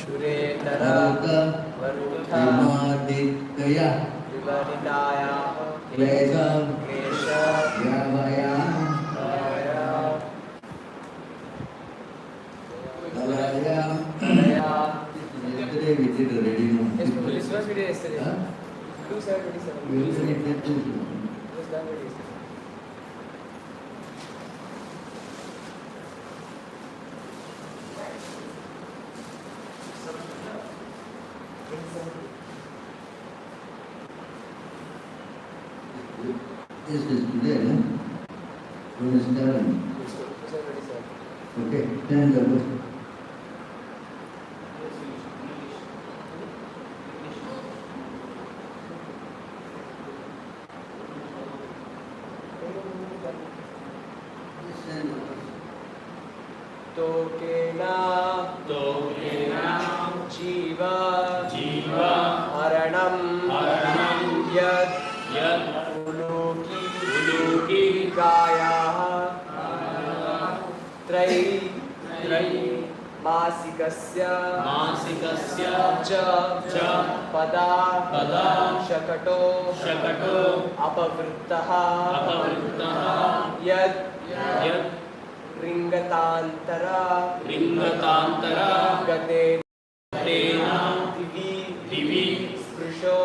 शुरेतरा वरुथा विमोदितया विवरिताया क्लेशं क्लेश यावया Kalaya. Yesterday we did already. Yes, this was we did yesterday. Huh? 2727. We already did two. It was done already yesterday. This is today, no? When is done? Okay, 10 double. तो केना जीवा हरणं यत् उलूकी कायाः मासिकस्य च पदा शकटो अपवृत्तः यत् रिंगतांतरा गते दिवि स्पृशो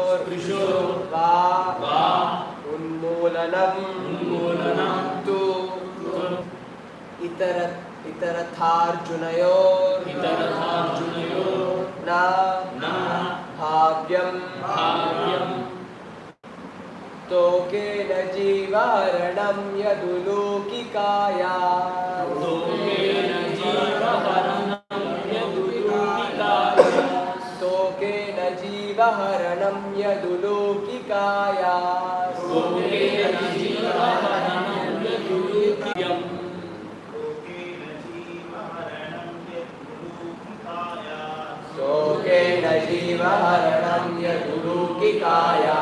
वा उन्मूलनं तु इतरथार्जुनयोर् न भाव्यं तोकेन जीवहरणं यदुलूकिकाया तोकेन जीवहरणं यदुलूकिकाया तोकेन जीवहरणं यदुलूकिकाया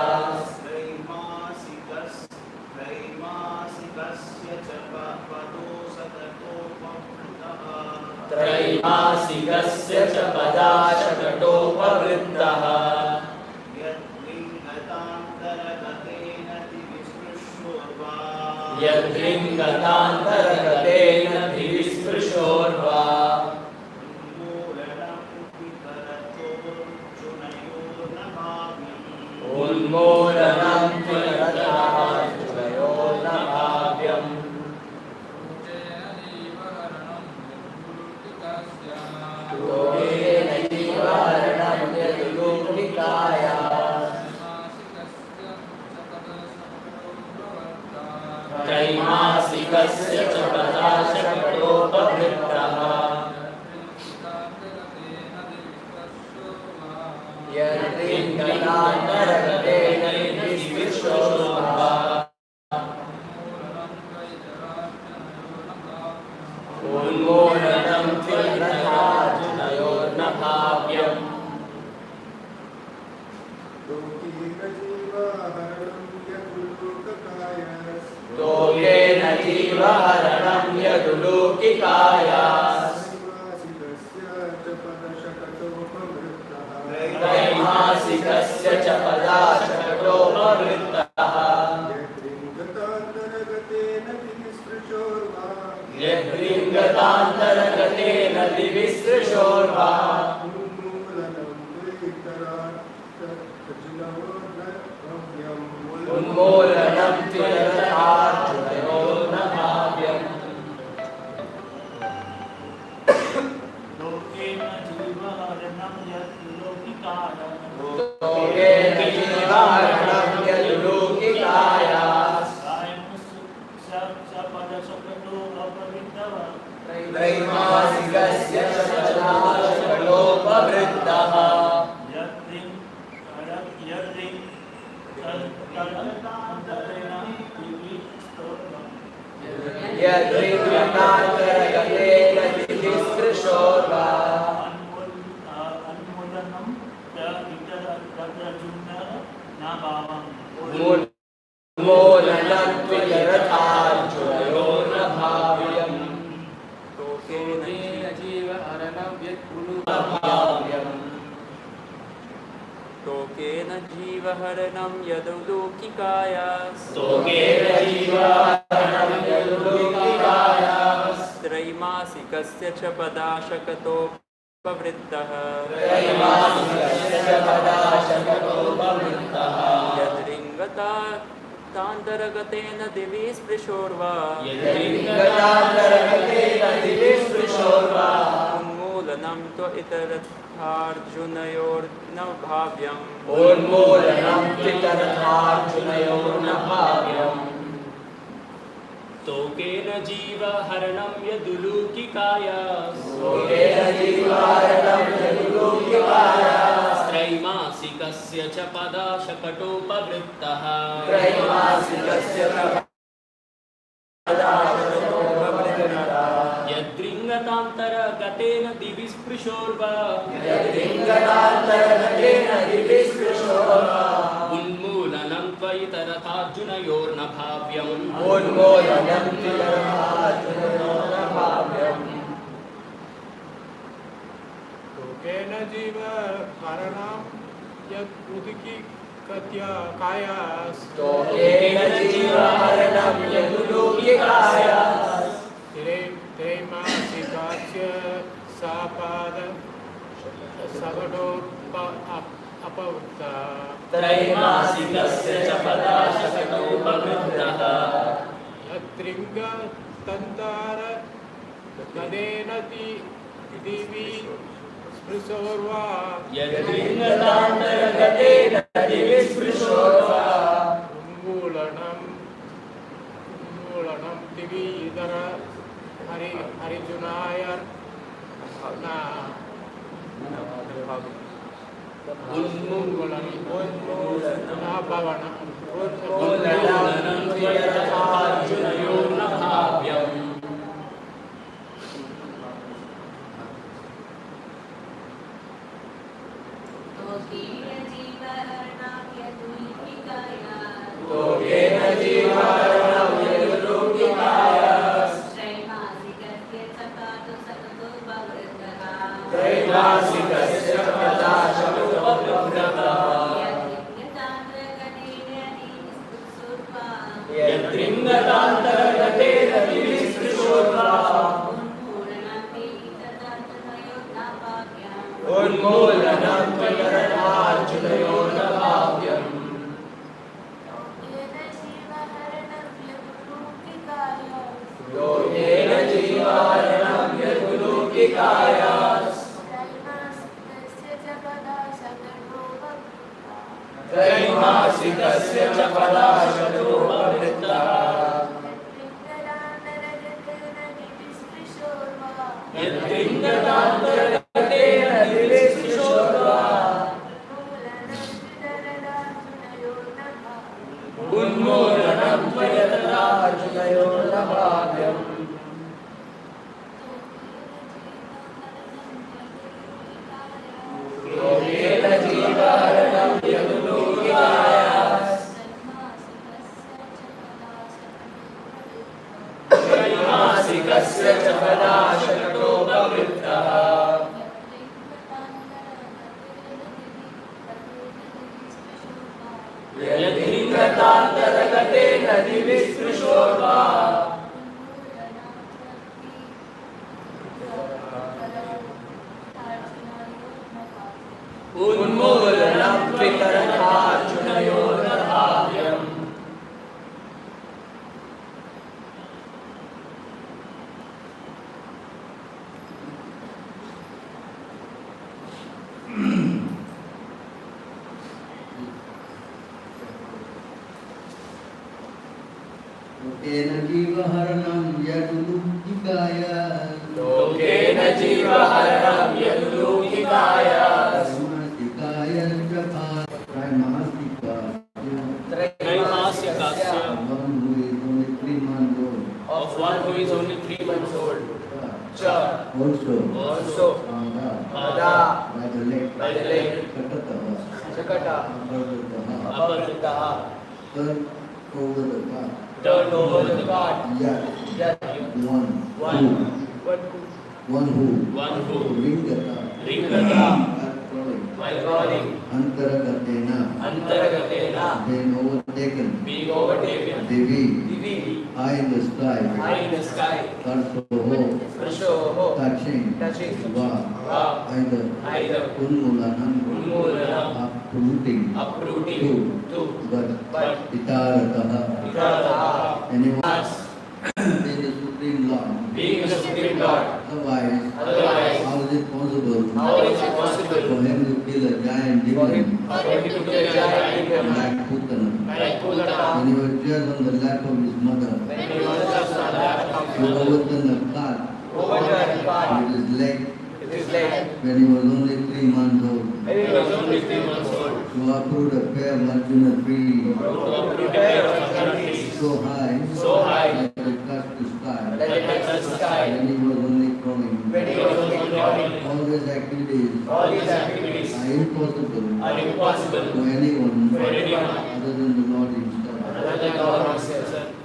त्रैमासिकस्य च पदा शकटोपवृत्तः यद्रिङ्गतान्तरगतेन द्विस्पृशोर्वा उन्मूलनं त्वरथार्जुनयोर्न भाव्यम् तोकेन जीवहरणं यदुलूकिकाया त्रैमासिकस्य च पदा शकटोपवृत्तः यद्रिङ्गतान्तरगतेन द्विस्पृशोर्वा उन्मूलनं त्वरथार्जुनयोर्न भाव्यम् तोकेन जीवहरणं यदुलूकिकाया त्रैमासिकस्य च पदा शकटोपवृत्तः यद्रिङ्गतान्तरगतेन द्विस्पृशोर्वा उन्मूलनं त्वरथार्जुनयोर्न भाव्यम् तोकेन जीवहरणं यदुलूकिकाया त्रैमासिकस्य च पदा शकटोपवृत्तः यद्रिङ्गतान्तरगतेन द्विस्पृशोर्वा उन्मूलनं त्वरथार्जुनयोर्न भाव्यम् तोकेन जीवहरणं यदुलूकिकाया जीवहरणं यदुलौकिकायास् तोकेन जीवहरणं यदुलौकिकायास् त्रैमासिकस्य च पदाशकतोपवृत्तः त्रैमासिकस्य च पदाशकतोपवृत्तः यद्रिङ्गतान्तरगतेन दिवि स्पृशोर्वा यद्रिङ्गतान्तरगतेन दिवि स्पृशोर्वा उन्मूलनं त्वइतरथार्जुनयोर्न भाव्यम् उन्मूलनं त्वइतरथार्जुनयोर्न भाव्यम् तोकेन जीवहरणं यदुलौकिकायास् तोकेन जीवहरणं यदुलौकिकायास् त्रैमासिकस्य च पदाशकटोपवृत्तः त्रैमासिकस्य च यद्रिङ्गतान्तरगतेन दिवि स्पृशोर्वा यद्रिङ्गतान्तरगतेन दिवि स्पृशोर्वा उन्मूलनं त्वयितरथार्जुनयोर्न भाव्यम् उन्मूलनं त्वइतरथार्जुनयोर्न भाव्यम् तोकेन जीवहरणं यदुलौकिकायास् तोकेन जीवहरणं यदुलौकिकायास् त्रैमासिकस्य अपवृत्तः त्रैमासिकस्य च पदाशकटोपवृत्तः यद्रिङ्गतान्तरगतेन दिवि स्पृशोर्वा यद्रिङ्गतान्तरगतेन दिवि स्पृशोर्वा उन्मूलनं दिवि इतर हरिजुनायर् उन्मूलनं उन्मूलनं त्वयितरथार्जुनयोर्न भाव्यम् तोकेन जीवहरणं यदुलौकिकायास् त्रैमासिकस्य च पदाशकटोपवृत्तः यद्रिङ्गतान्तरगतेन दिवि स्पृशोर्वा उन्मूलनं त्वयितरथार्जुनयोर्न भाव्यम् तोकेन जीवहरणं यदुलौकिकायास् त्रैमासिकस्य च पदाशकटोपवृत्तः यद्रिङ्गतान्तरगतेन दिवि स्पृशोर्वा उन्मूलनं त्वयितरथार्जुनयोर्न भाव्यम् तोकेन जीवहरणं यदुलौकिकायास् त्रैमासिकस्य च पदाशकटोपवृत्तः यद्रिङ्गतान्तरगतेन दिवि स्पृशोर्वा उन्मूलनं त्वयितरथार्जुनयोर्न भाव्यम् तोकेन जीवहरणं यदुलौकिकायास् तोकेन जीवहरणं यदुलौकिकायास् त्रैमासिकस्य of one who is only 3 months old. Cha Also Pada by the leg Sakata Apavrittaha turn over the card. Turn over the card. Yat Yat one who One who ring the card. ring the card. Antaragatena, being overtaken, Devi, high in the sky, Karsoho, touching, Va, either Unmulanam, uprooting, but Itarataha, anyone being the Supreme Lord. Otherwise, how is it possible for him to kill a giant demon like Putana? When he was just on the lap of his mother, he overturned a cart with his leg when he was only 3 months old. To uproot a pair of Arjuna trees so high that it touched the sky when he was only crawling. All these activities are impossible to anyone other than the Lord Himself.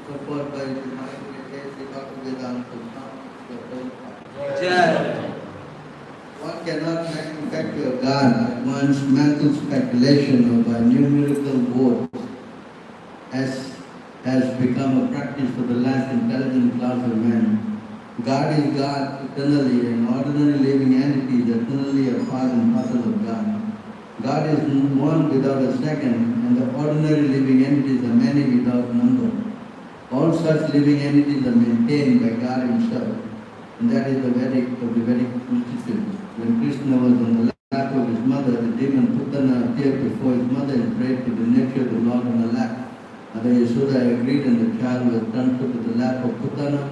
Support by the one cannot manufacture God by one's mental speculation or by numerical votes, as has become a practice for the last intelligent class of men. God is God eternally, and ordinary living entities eternally are part and parcel of God. God is one without a second, and the ordinary living entities are many without number. All such living entities are maintained by God Himself, and that is the verdict of the Vedic Institute. When Krishna was on the lap of his mother, the demon Putana appeared before his mother and prayed to the nature of the Lord on the lap. Mother Yashoda agreed, and the child was transferred to the lap of Putana,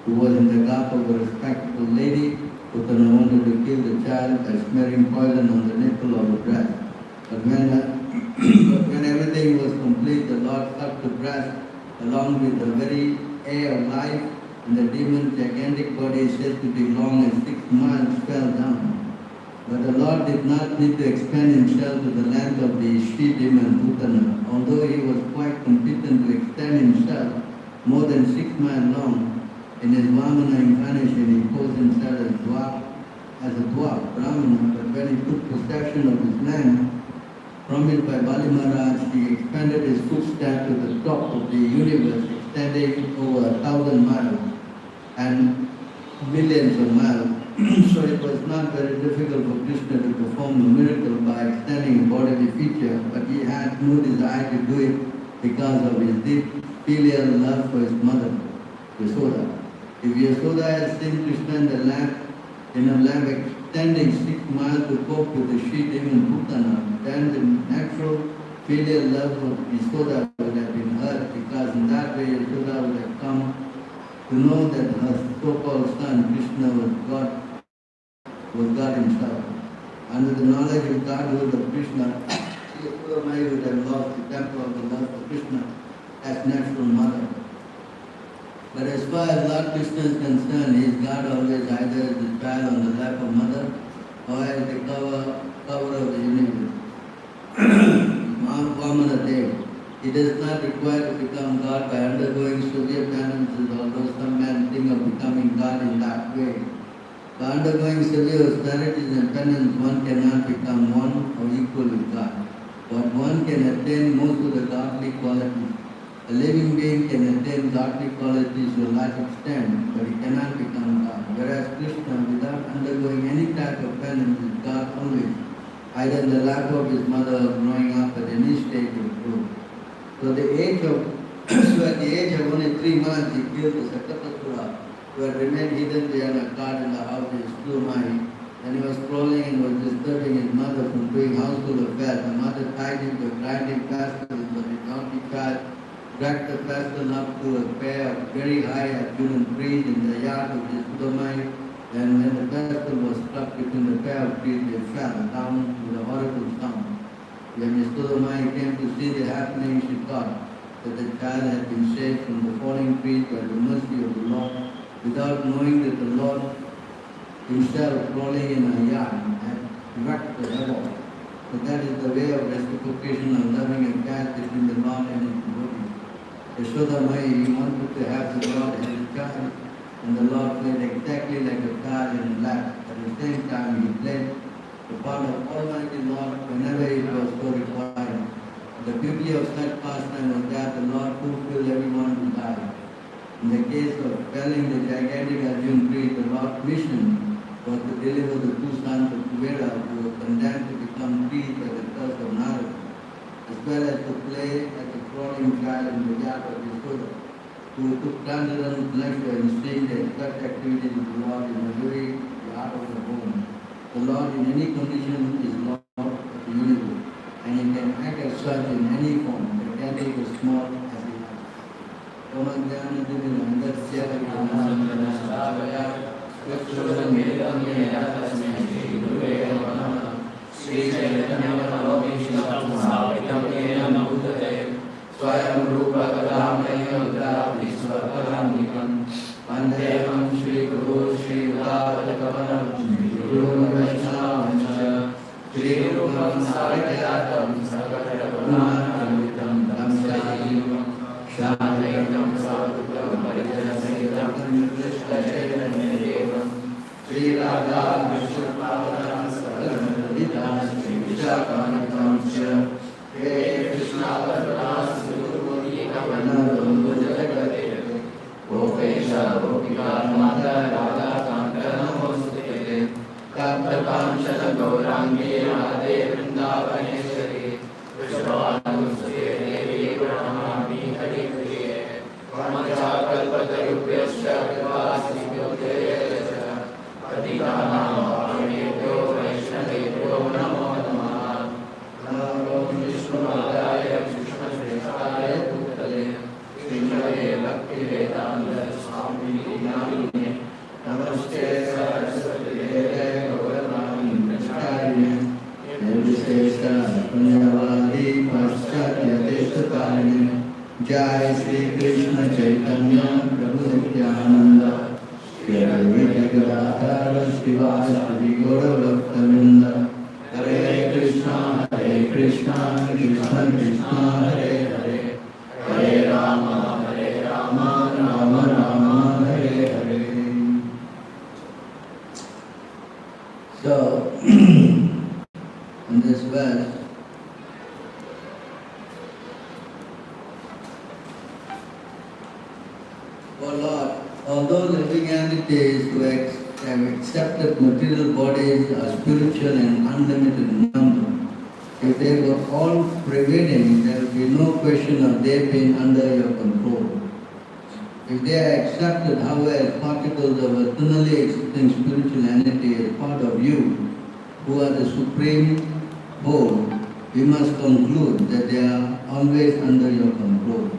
who was in the garb of a respectable lady. Putana wanted to kill the child by smearing poison on the nipple of the breast. But when everything was complete, the Lord cut the breast along with the very air of life, and the demon's gigantic body, said to be long as 6 miles, fell down. But the Lord did not need to expand Himself to the length of the she-demon Putana. Although He was quite competent to extend Himself more than 6 miles long, in His Vamana incarnation He posed Himself as a dwarf, Brahmana, but when He took possession of His land, promised by Bali Maharaj, He expanded His footsteps to the top of the universe, extending over 1,000 miles and millions of miles. So it was not very difficult for Krishna to perform a miracle by extending a bodily feature, but he had no desire to do it because of his deep filial love for his mother, Yashoda. If Yashoda had seen Krishna in a lamp extending 6 miles to cope with the she-demon Putana, then the natural filial love of Yashoda would have been hurt, because in that way Yashoda would have come to know that her so-called son Krishna was God Himself. Under the knowledge of Godhood of Krishna, Yashoda would have lost the temper of the love for Krishna as natural mother. But as far as Lord Krishna is concerned, He is God always, either as the child on the lap of mother or as the cover of the universe. Vamana Dev. He does not require to become God by undergoing severe penances, although some men think of becoming God in that way. By undergoing severe austerities and penance, one cannot become one or equal with God. But one can attain most of the godly qualities. A living being can attain godly qualities to a large extent, but he cannot become God. Whereas Krishna, without undergoing any type of penance, is God always, either in the lap of his mother or growing up at any stage of growth. So at the age of only 3 months, he killed the Sakatasura, who had remained hidden behind a cart in the house of his Slumai. And he was crawling and was disturbing his mother from doing household affairs. The mother tied him to a grinding pestle, but the donkey child dragged the pestle up to a pair of very high Arjunan trees in the yard of his Slumai. And when the pestle was struck between the pair of trees, they fell down with a horrible sound. When Miss Sudamai came to see the happening, she thought that the child had been saved from the falling trees by the mercy of the Lord, without knowing that the Lord Himself, crawling in her yard, had wrecked the havoc. So that is the way of reciprocation of loving and care between the Lord and His devotees. Yashodamai, he wanted to have the Lord as a child, and the Lord played exactly like a child in his lap. At the same time, he played upon the Almighty Lord whenever it was so required. The beauty of such pastime was that the Lord fulfilled everyone's desire. In the case of felling the gigantic Arjun tree, the Lord's mission was to deliver the two sons of Kuvera who were condemned to become trees by the curse of Narada, as well as to play as a crawling child in the yard of Yashoda, who took transcendental pleasure in seeing that such activities of the Lord in the very heart of the home. The Lord in any condition is Lord of the universe, and He can act as such in any form, but can take as small as He likes. स्वयं रूप कलामयं वन्देहं श्रीगुरु श्रीयुतापदकमलं श्रीगुरुं वैष्णवं च श्रीरूपं साग्रजातं सकलगुणान्वितं तं सजीवं शान्तिं साधुतं परिजनसहितं कृष्णचैतन्यदेवं श्रीराधा कृष्णपादं सकलमलितां श्रीविशाखान्वितं च हे कृष्णा करुणा गोपेशा गोपिका माता राधा कांत नमोस्तुते कांचन गौरांगी राधे वृंदावनेश्वरी विश्वानुसुते देवी प्रणमामि हरिप्रिये वाञ्छाकल्पतरुभ्यश्च कृपासिभ्यो च पतितानां पावनेभ्यो वैष्णवेभ्यो नमो नमः नमो विष्णुपादाय कृष्णश्रेष्ठाय भूतले श्रीमते भक्तिवेदांत स्वामिने नामिने नमस्ते सरस्वती देवे गौरवाणी प्रचारिणे निर्विशेष पुण्यवादी पाश्चात्य देशकारिणे जय श्री कृष्ण चैतन्य प्रभु नित्यानंद श्री अद्वैत गदाधर श्रीवासादि गौरभक्तवृंद हरे Krishna Krishna Krishna Hare Hare Hare Ram Ram Ram Hare Hare. So, in this verse, oh Lord, although living entities who have accepted material bodies are spiritual and unlimited in number, if they were all prevailing, there will be no question of their being under your control. If they are accepted, however, as particles of eternally existing spiritual entity as part of you, who are the supreme whole, we must conclude that they are always under your control.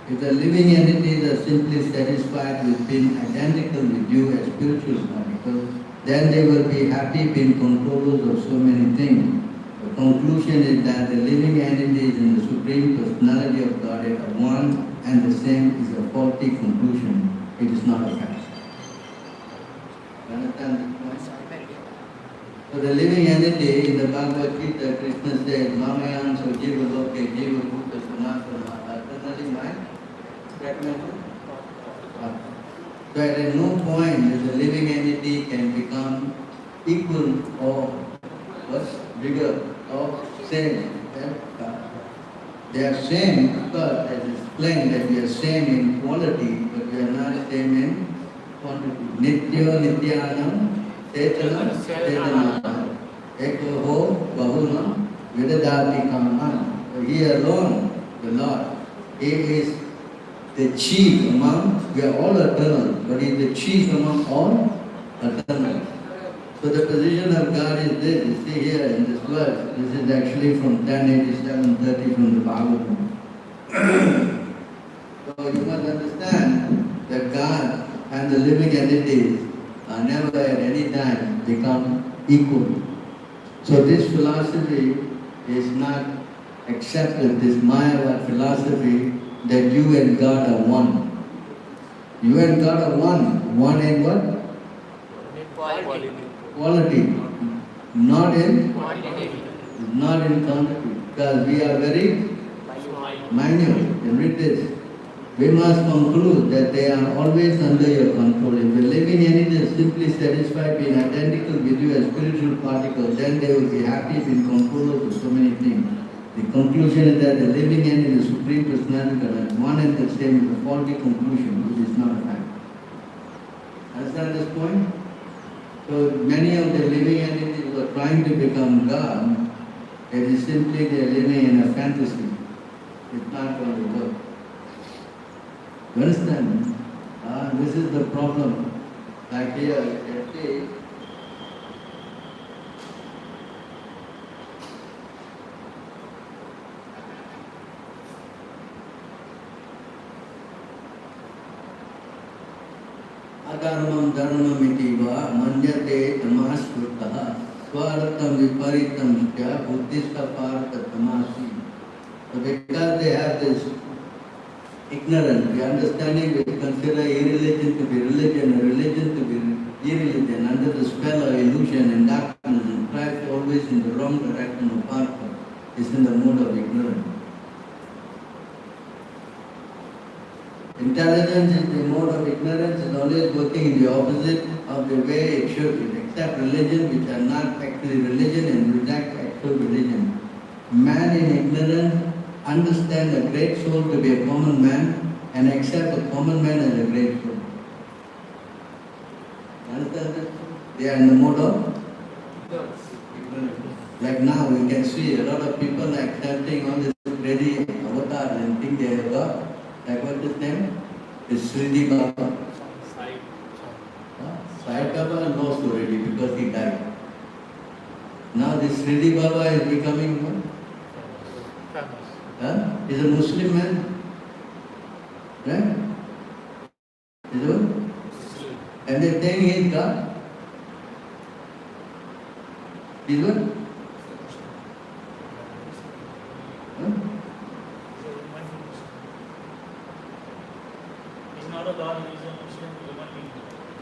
If the living entities are simply satisfied with being identical with you as spiritual particles, then they will be happy being controllers of so many things. The conclusion is that the living entities and the Supreme Personality of Godhead are one and the same is a faulty conclusion. It is not a fact. Understand this point? So the living entity in the Bhagavad Gita, Krishna says, Mamayam so jiva loke jiva bhuta sanatana, eternally mine. So at no point that the living entity can become equal or bigger or same. They are same because as explained that we are same in quality, but we are not same in quantity. Nitya nityanam tetanam tetanam ekoho bahunam vidadati kaman. He alone, the Lord, He is the chief among, we are all eternal, but He is the chief among all eternal. So the position of God is this, you see here in this verse, this is actually from 1087:30 from the Bhagavatam. So you must understand that God and the living entities are never at any time become equal. So this philosophy is not accepted, this Mayavad philosophy that you and God are one. You and God are one. One in what? Quality, not in quantity. Because we are very minute. You read this. we must conclude that they are always under your control. If the living entity is simply satisfied being identical with you as spiritual particles, then they will be happy being controllers of so many things. The conclusion is that the living entity is the Supreme Personality is one and the same is a faulty conclusion, which is not a fact. Understand this point? So many of the living entities who are trying to become God, it is simply they are living in a fantasy. It's not going to work. You understand? This is the problem. Like here, you can see, adharmam dharmam iti va manjate tamasvutah swaratam viparitam sya buddhista parata tamasi. So because they have this ignorance, the understanding which consider irreligion to be religion and religion to be irreligion under the spell of illusion and darkness and strives always in the wrong direction of Parta, is in the mode of ignorance. Intelligence is the mode of ignorance, is always working in the opposite of the way it should. It accepts religion which are not actually religion and reject actual religion. Man in ignorance understand a great soul to be a common man and accept a common man as a great soul. Understand this? They are in the mode of ignorance. Like now we can see a lot of people accepting all this crazy avatars and think they are God. Like what's his name? It's Sridhi Baba. Sai Baba lost already because he died. Now this Sridhi Baba is becoming what? He's a Muslim man. Right? Is what? And they think he is God. He's what? He's not a God, he's a Muslim human being.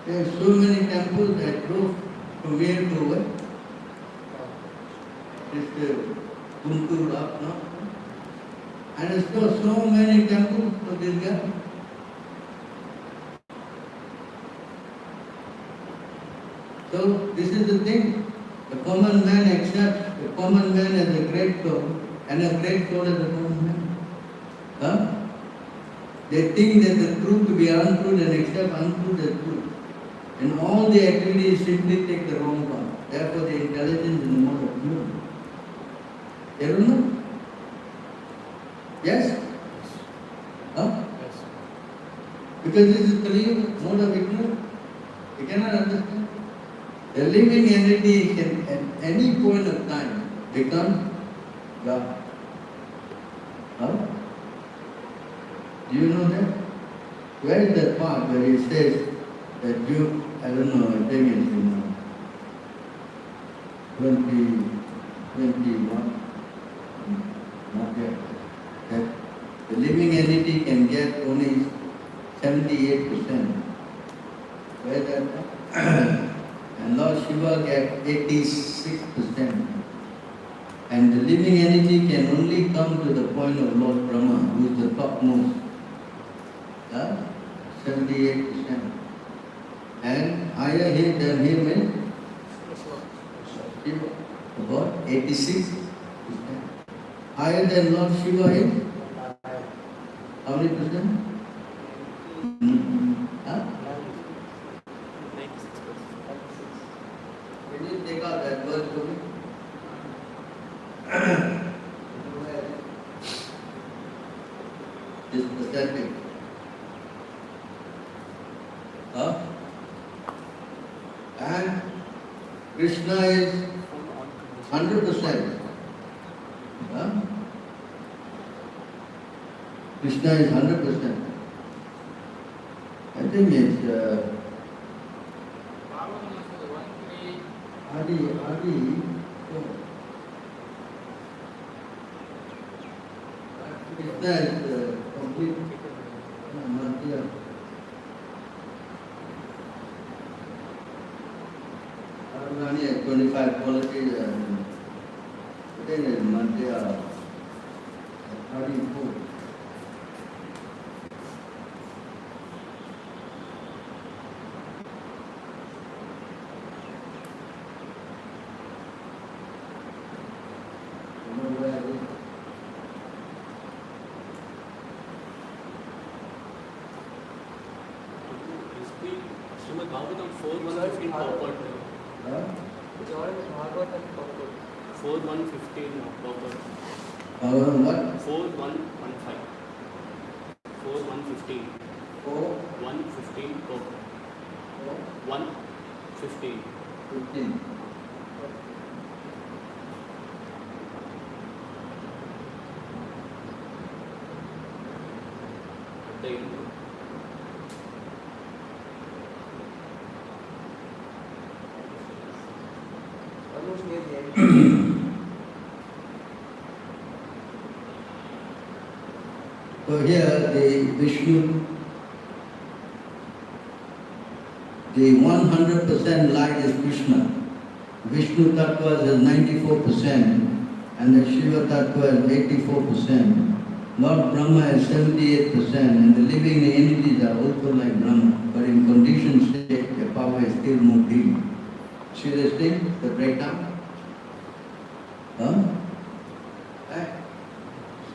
There are so many temples that prove from here to what? It's Guntur Rock, no? And it's got so many temples for this guy. So this is the thing. The common man accepts the common man as a great soul and a great soul as a common man. They think that the truth to be untruth and accept untruth as truth. And all the activities simply take the wrong path. Therefore the intelligence is the mode of ignorance. You don't know? Yes? Yes. Because this is Kali mode of ignorance. You cannot understand. The living entity can at any point of time become God. How? Do you know that? Where is that part where he says that you, I don't know, I think it's in 21, not yet. That the living entity can get only 78%. Where is that part? And Lord Shiva get 86%. And the living entity can only come to the point of Lord Brahma, who is the topmost. 78%. And higher here than him is Shiva, about 86%. Higher than Lord Shiva is how many percent? 96%. Can you take out that verse for me? This percentage. And Krishna is 100%. Krishna is 100%. I think it's Adi. Krishna is complete. Madhya. Arunani has 25 qualities and then is Madhya 34. Bhagavatam 4:115 purport. Huh? It's all in Bhagavad and purport. 4:115 purport. What? 4:115. 4:115. 1:15 purport. 1:15. 15. The end. Almost near the end. So here the Vishnu, the 100% light is Krishna. Vishnu Tattva is 94% and the Shiva Tattva is 84%. Lord Brahma is 78% and the living entities are also like Brahma, but in conditioned state the power is still more deep. See this thing, the breakdown? Huh? Right?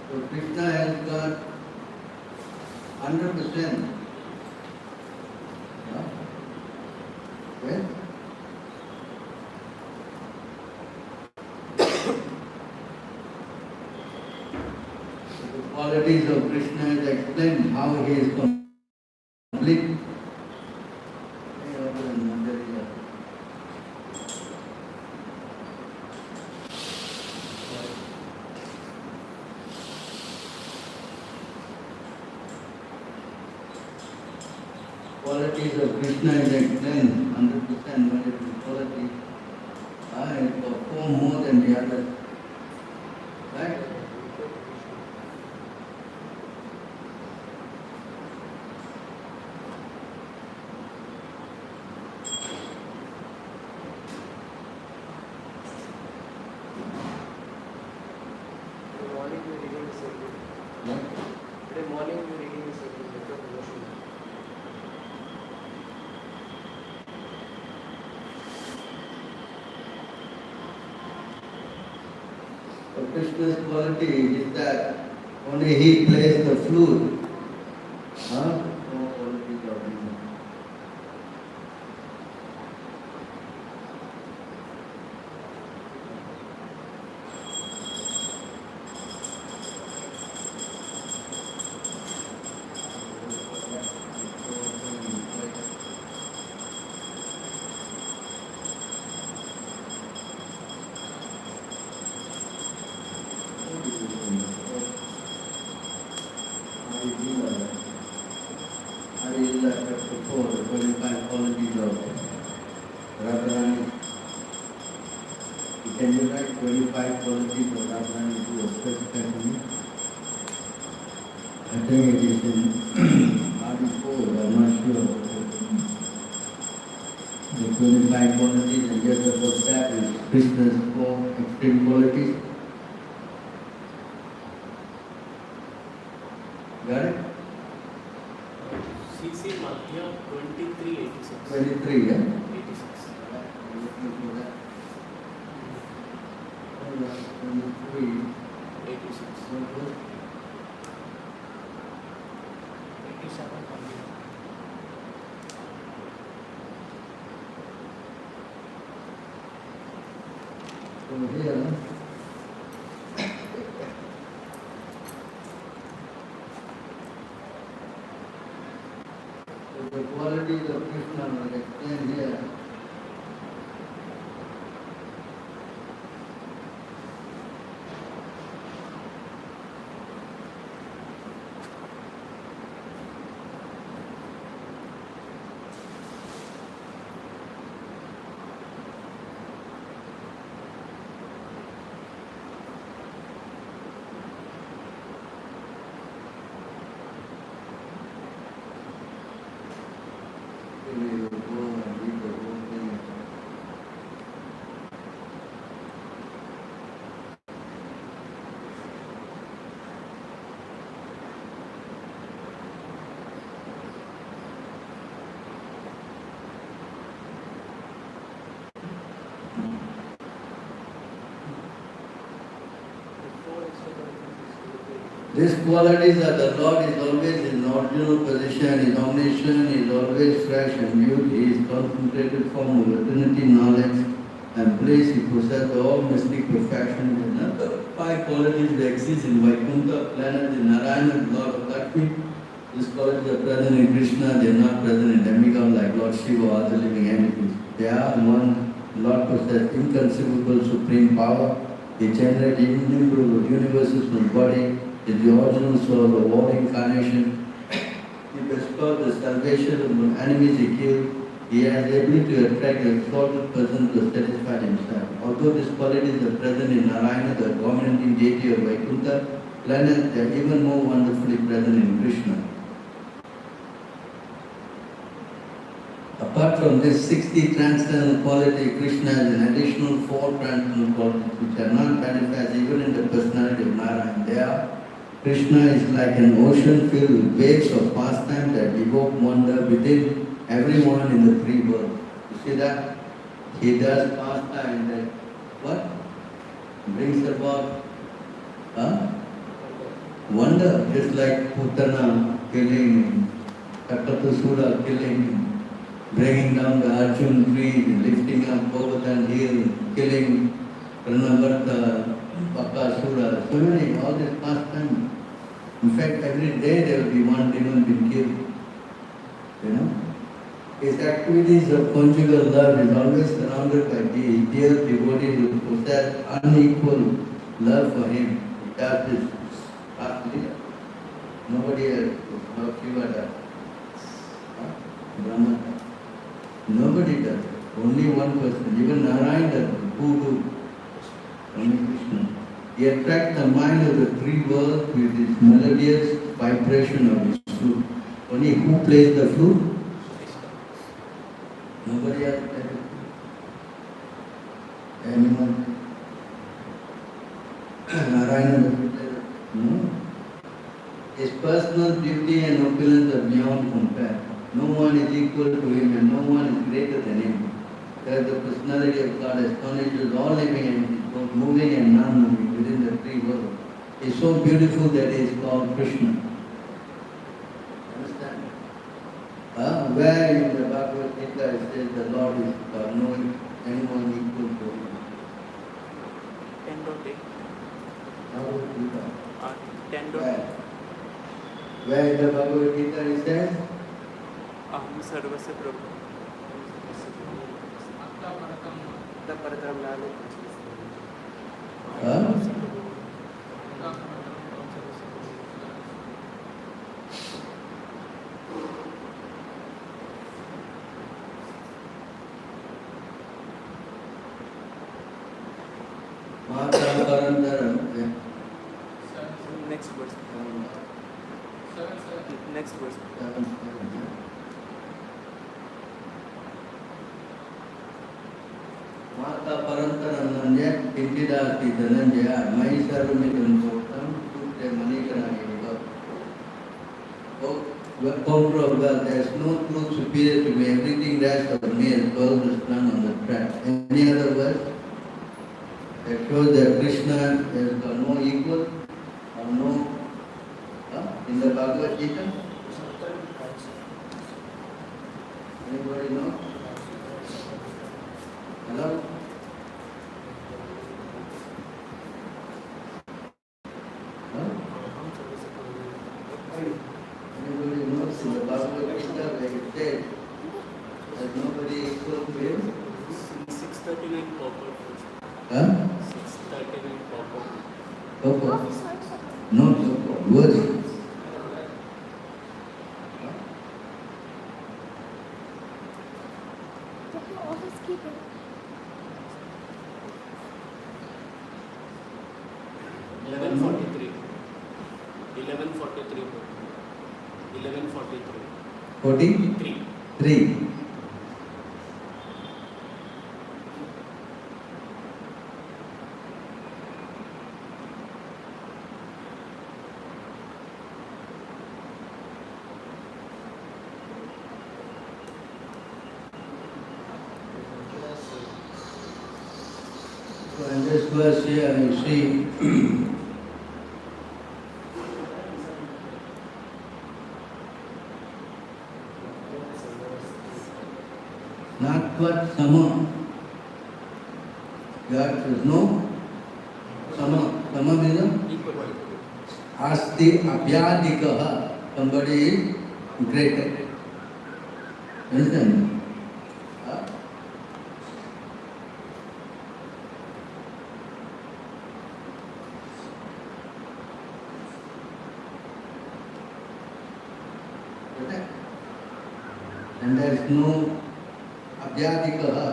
So Krishna has got 100%. Yeah? Well, the qualities of Krishna is explained how he is complete. Qualities of Krishna is explained 100% what is the quality. It perform more than the others. Right? Today morning we were reading the circle. What? Today morning we were reading the circle. Letter of devotion. So Krishna's quality is that only he plays the flute. Huh? No qualities of him. Harila chapter 4, the 25 qualities of Radharani. Can you write 25 qualities of Radharani to a specific me? I think it is in Article 4, I'm not sure. The 25 qualities and just above that is Krishna's 4 extreme qualities. Got it? CC Madhya 2386. 23, yeah? 86. Twenty-three. 86. 87 only. So here, so the qualities of Krishna are explained here. We will go These qualities are the Lord is always in original position, is omniscient, is always fresh and new, he is concentrated form of the Trinity knowledge and bliss, he possesses all mystic perfection. Another five qualities that exist in Vaikuntha, planet, in Narayana, Lord of Lakshmi. These qualities are present in Krishna, they are not present in demigod like Lord Shiva or other living entities. They are one, Lord possesses inconceivable supreme power, he generates innumerable universes from body, is the original soul of all incarnation. He bestows the salvation of enemies he killed. He has the ability to attract the exalted person to satisfy himself. Although these qualities are present in Narayana, the dominating deity of Vaikuntha planet, they are even more wonderfully present in Krishna. Apart from this 60 transcendental quality, Krishna has an additional 4 transcendental qualities which are not manifest even in the personality of Narayana. They are Krishna is like an ocean filled with waves of pastime that evoke wonder within everyone in the 3 worlds. You see that? He does pastime that what? Brings about wonder, just like Putana killing, Katatasura killing, bringing down the Arjun tree, lifting up Govardhan hill, killing Pranavarta, Bakasura, so many, all this pastime. In fact, every day there will be one demon being killed. You know? His activities of conjugal love is always surrounded by dear devotees who possess unequal love for him. He does this partly. Nobody else, no Shiva does. Brahma does. Nobody does. Only one person. Even Narayana does. Who do? Only Krishna. He attracts the mind of the 3 worlds with his melodious vibration of his flute. Only who plays the flute? Nobody else plays it. Anyone? Narayana doesn't play it. No. His personal beauty and opulence are beyond compare. No one is equal to him and no one is greater than him. That the personality of God astonishes all living entities, both moving and non-moving, within the 3 worlds. He is so beautiful that he is called Krishna. Understand? Where in the Bhagavad Gita it says the Lord is God, no anyone equal to him. 10.8. Bhagavad Gita. 10.8. Where in the Bhagavad Gita it says? Aham sarvasya prabhu. Next verse. Next verse. Mata parantaram nanya intidati dhananjaya mai sarvamitam bhoktam sutre manikarani yoga. Oh, conqueror of wealth, there is no truth superior to me. Everything rest of me as well as strung on the track. Any other verse that shows that Krishna has got no equal or no in the Bhagavad Gita? Anybody know? Hello? Anybody knows in the Bhagavad Gita where it says that nobody equal to him? 639 purple. 639 purple. Purple. No purple. Words. Three. So in this verse here you see Natvat Sama. God says no. Sama. Sama means Equal. Asti Abhyadikaha. Somebody is greater. Understand? Huh? Okay? And there is no Abhyadikaha.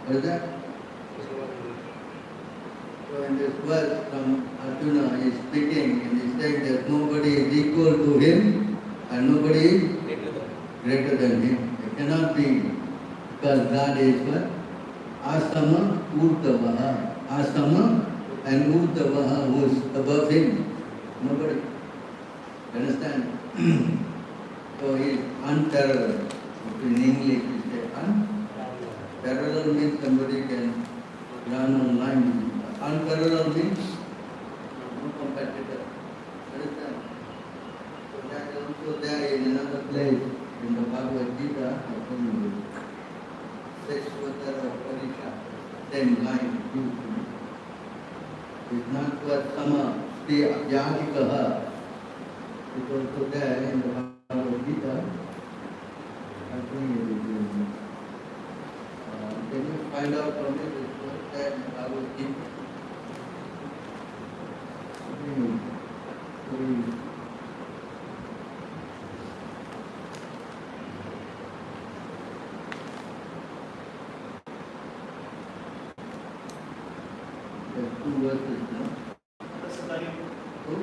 What is that? So in this verse from Arjuna is speaking and he is saying that nobody is equal to him and nobody is greater than him. It cannot be because God is what? Asama Urdhavaha. Asama and Urdhavaha who is above him. Nobody. Understand? So he is unparalleled. In English we say unparalleled means somebody can run on line. Unparalleled means no competitor. Understand? So that is also there in another place in the Bhagavad Gita. I told you. Sexvatara Parisha. Same line used to be. It's not what Sama Sri Abhyadikaha. It's also there in the Bhagavad Gita. I think it is. Can you find out from me this word there in the Bhagavad Gita? There's two verses, no? Who?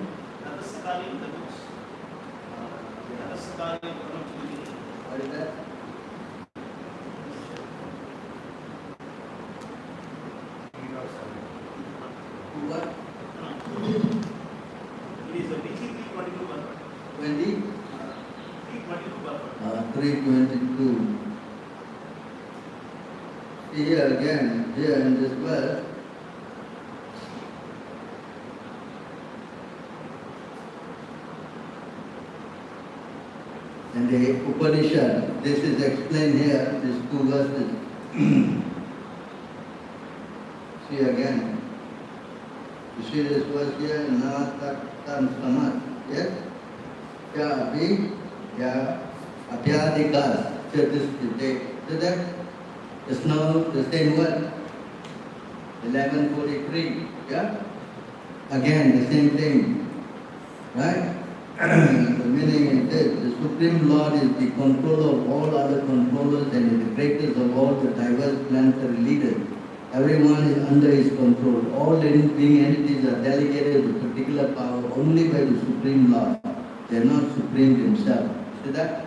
What is that? Who what? 20? 322. See here again, here in this verse, and the Upanishad, this is explained here, these two verses. See again. You see this verse here, Nātaktam Samat, yes? Ya Abhi, Ya Abhyadikas. So that is now the same word. 1143, yeah? Again, the same thing, right? The meaning is this: the Supreme Lord is the controller of all other controllers and is the greatest of all the diverse planetary leaders. Everyone is under his control. All living entities are delegated with particular power only by the Supreme Lord. They are not supreme themselves. See that?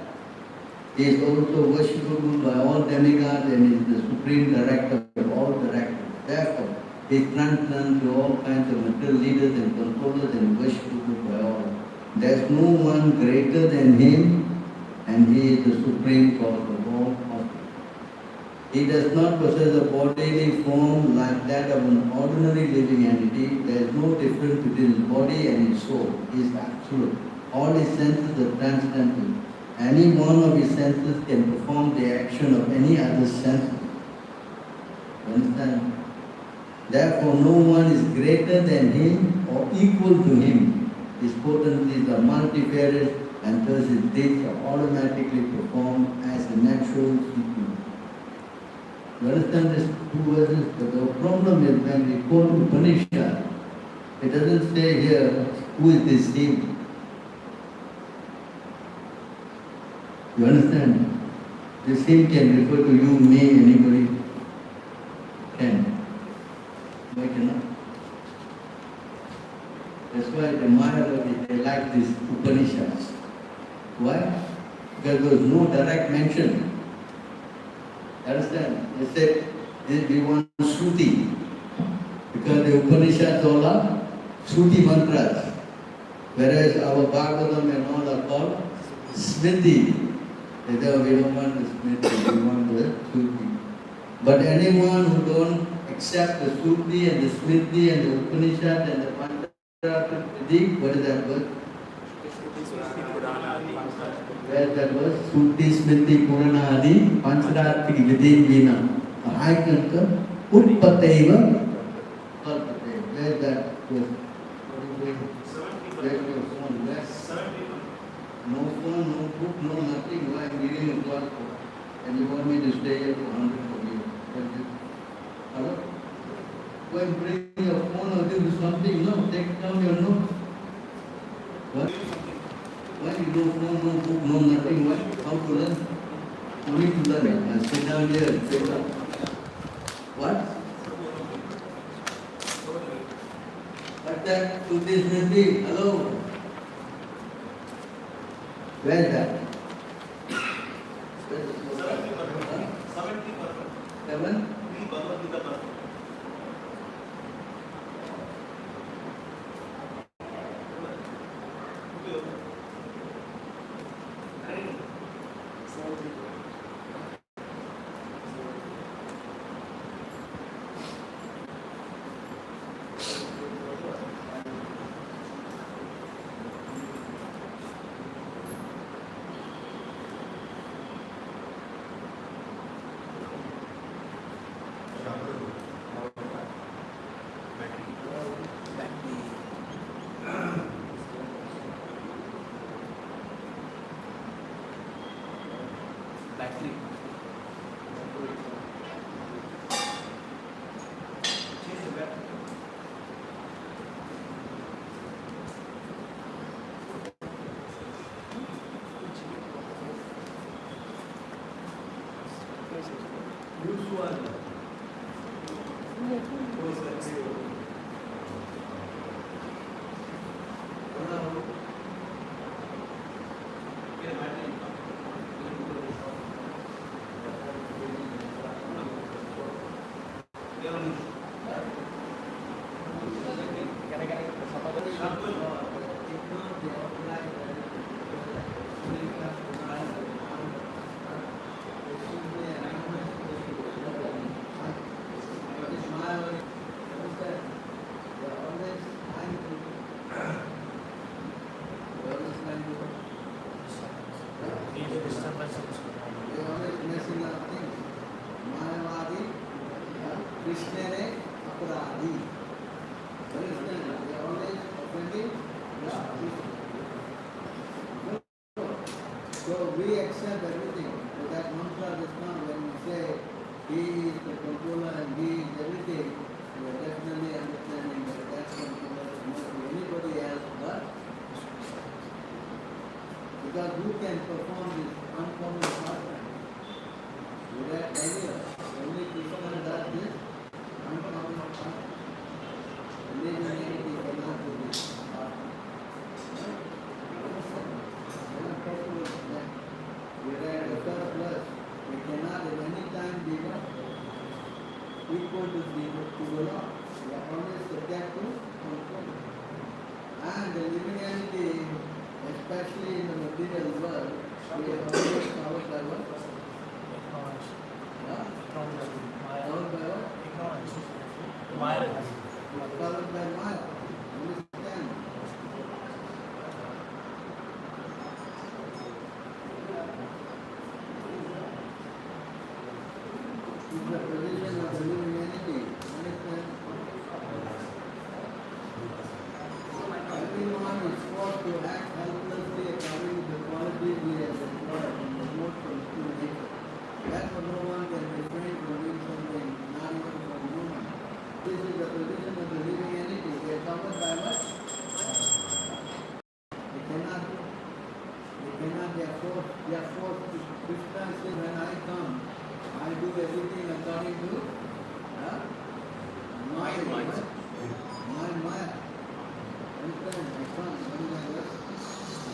He is also worshipable by all demigods and is the supreme director of all directors. Therefore, he is transcendent to all kinds of material leaders and controllers and worshipable by all. There is no one greater than him, and he is the supreme cause of all causes. He does not possess a bodily form like that of an ordinary living entity. There is no difference between his body and his soul. He is absolute. All his senses are transcendental. Any one of his senses can perform the action of any other senses. You understand? Therefore, no one is greater than him or equal to him. His potencies are multifarious and thus his deeds are automatically performed as a natural sequence. You understand these two verses? But the problem is when we quote Upanishad, it doesn't say here who is this him. You understand? This him can refer to you, me, anybody can. Why cannot? That's why the Mayavadi, they like these Upanishads. Why? Because there was no direct mention. Understand? They said we want Shruti. Because the Upanishads all are Shruti mantras. Whereas our Bhagavatam and all are called Smriti. They say, we don't want the Smriti, we want the Shruti. But anyone who don't accept the Shruti and the Smriti and the Upanishad and the Pancharatra, what is that word? Where is that word? Shruti, Smriti, Purana, Adi, Pancharatra, Vidhi, Vina. I concur. Utpateva kalpate. Where that was? What is it? 70%. Where your phone? Where? 70%. No phone, no book, no nothing. Why I'm giving you call for? And you want me to stay here for 100 for you? Hello? Go and bring your phone or do something. No, take down your notes. What? Why you no phone, no book, no nothing? Why? How to learn? You need to learn. And sit down here and sit down. What? But that to this Nandi, hello? Where is that? Where is it? 70%. Huh? 70%. Seven? Three Bhagavad Gita percent. Battery. So we accept everything. So that mantra just now when we say he is the controller and he is everything, we are definitely understanding that that controller is not to anybody else but because who can perform this uncommon pastime? Without earlier, only Krishna does this uncommon pastime. Living entity cannot do this. Whereas the surplus, we cannot at any time be equal to the law. We are always subject to control. And the living entity, especially in the material world, we are always covered by what? Ignorance. Huh? Ignorance. Covered by what? Ignorance. Maya. Covered by Maya. Understand? Is the position of the living entity. Understand? Everyone is forced to act helplessly according to the qualities he has acquired and the most from true nature. Therefore, no one can refrain from doing something, not even for a moment. This is the position of the living entity. They are covered by what? They are forced to Krishna says, when I come, I do everything according to my Maya. Understand? My son, something like that.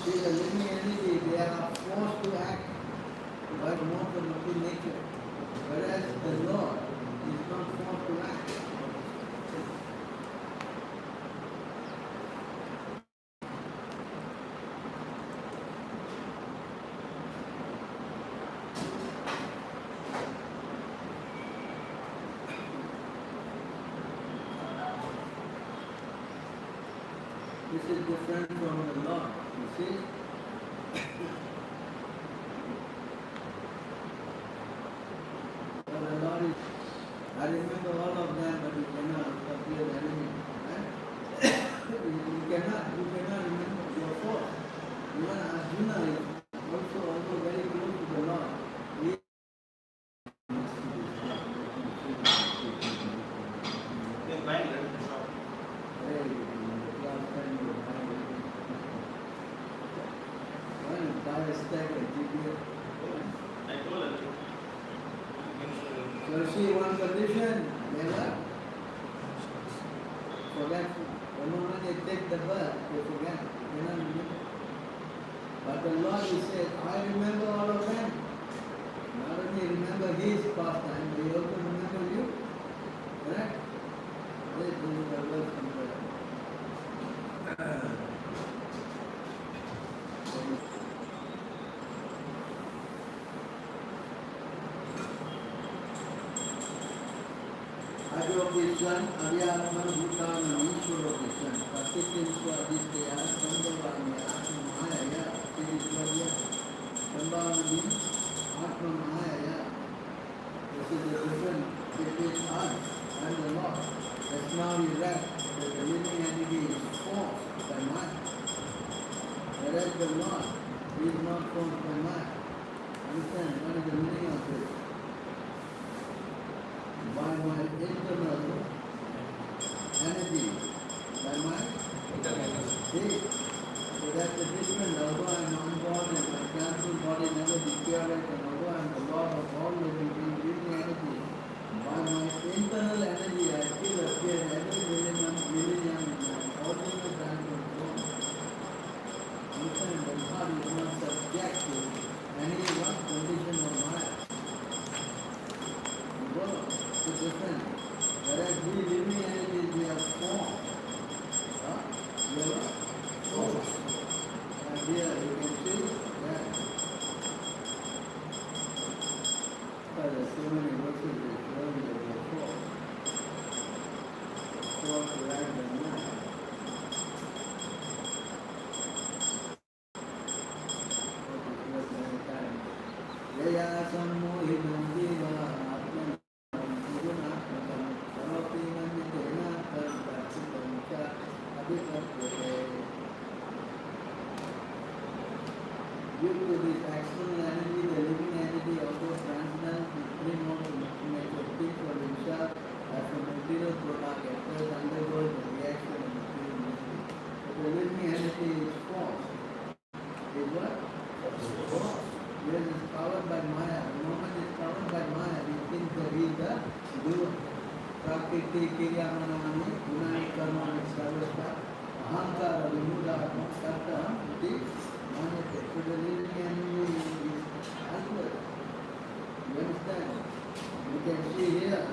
See, the living entity, they are forced to act by the most of the nature. Whereas the Lord is not forced to act. This is different from the Lord, you see? But the Lord is cannot remember your force. Even Arjuna is also very close to the Lord. He Then mind, let it stop. very last time you well, buy a stack of GPS. I told her. So see one condition, never forget. The moment they take the birth, they forget. They cannot remember. But the Lord, He said, I remember all of them. Not only remember His pastime, but He also remember you. Correct? This is the word from Adyopisyan, Aryatman Bhutanam Ishwaropisyan, Patikinswa Aditya, Sandavanya, Atmamaya, Tirisvarya, Sambhavani, Atmamaya. This is the difference between us and the Lord. Just now you read that the living entity is forced by mind. Whereas the Lord is not forced by mind. Understand what is the meaning of this? By my internal energy, by my state. So that's the difference. Although I am unborn and my cancelled body never deteriorates, and although I am the Lord of all living beings, living energy, by my internal energy I still appear every millennium in my ordinary transient form. Understand that God is not subject to any one condition of Maya. It's different. Whereas we living entities, we are form. We are form. And here you can see that there are so many verses that show you that we are form. Form right and left. Yaya sammohinam jiva atman due to this external energy, the living entity also transcends the three modes of information, thinks for himself as a material product, actors undergoes the reaction of material mystery. But the living entity is false. Is what? False. Yes, it's powered by Maya. The moment it's powered by Maya, he thinks that he is the doer. Prakriti Kiryamanamani, Gunani Karmani Sarvasta, Ahankara Vimudhatma, Karta, Iti, Manate. So the living entity is answered. You understand? You can see here.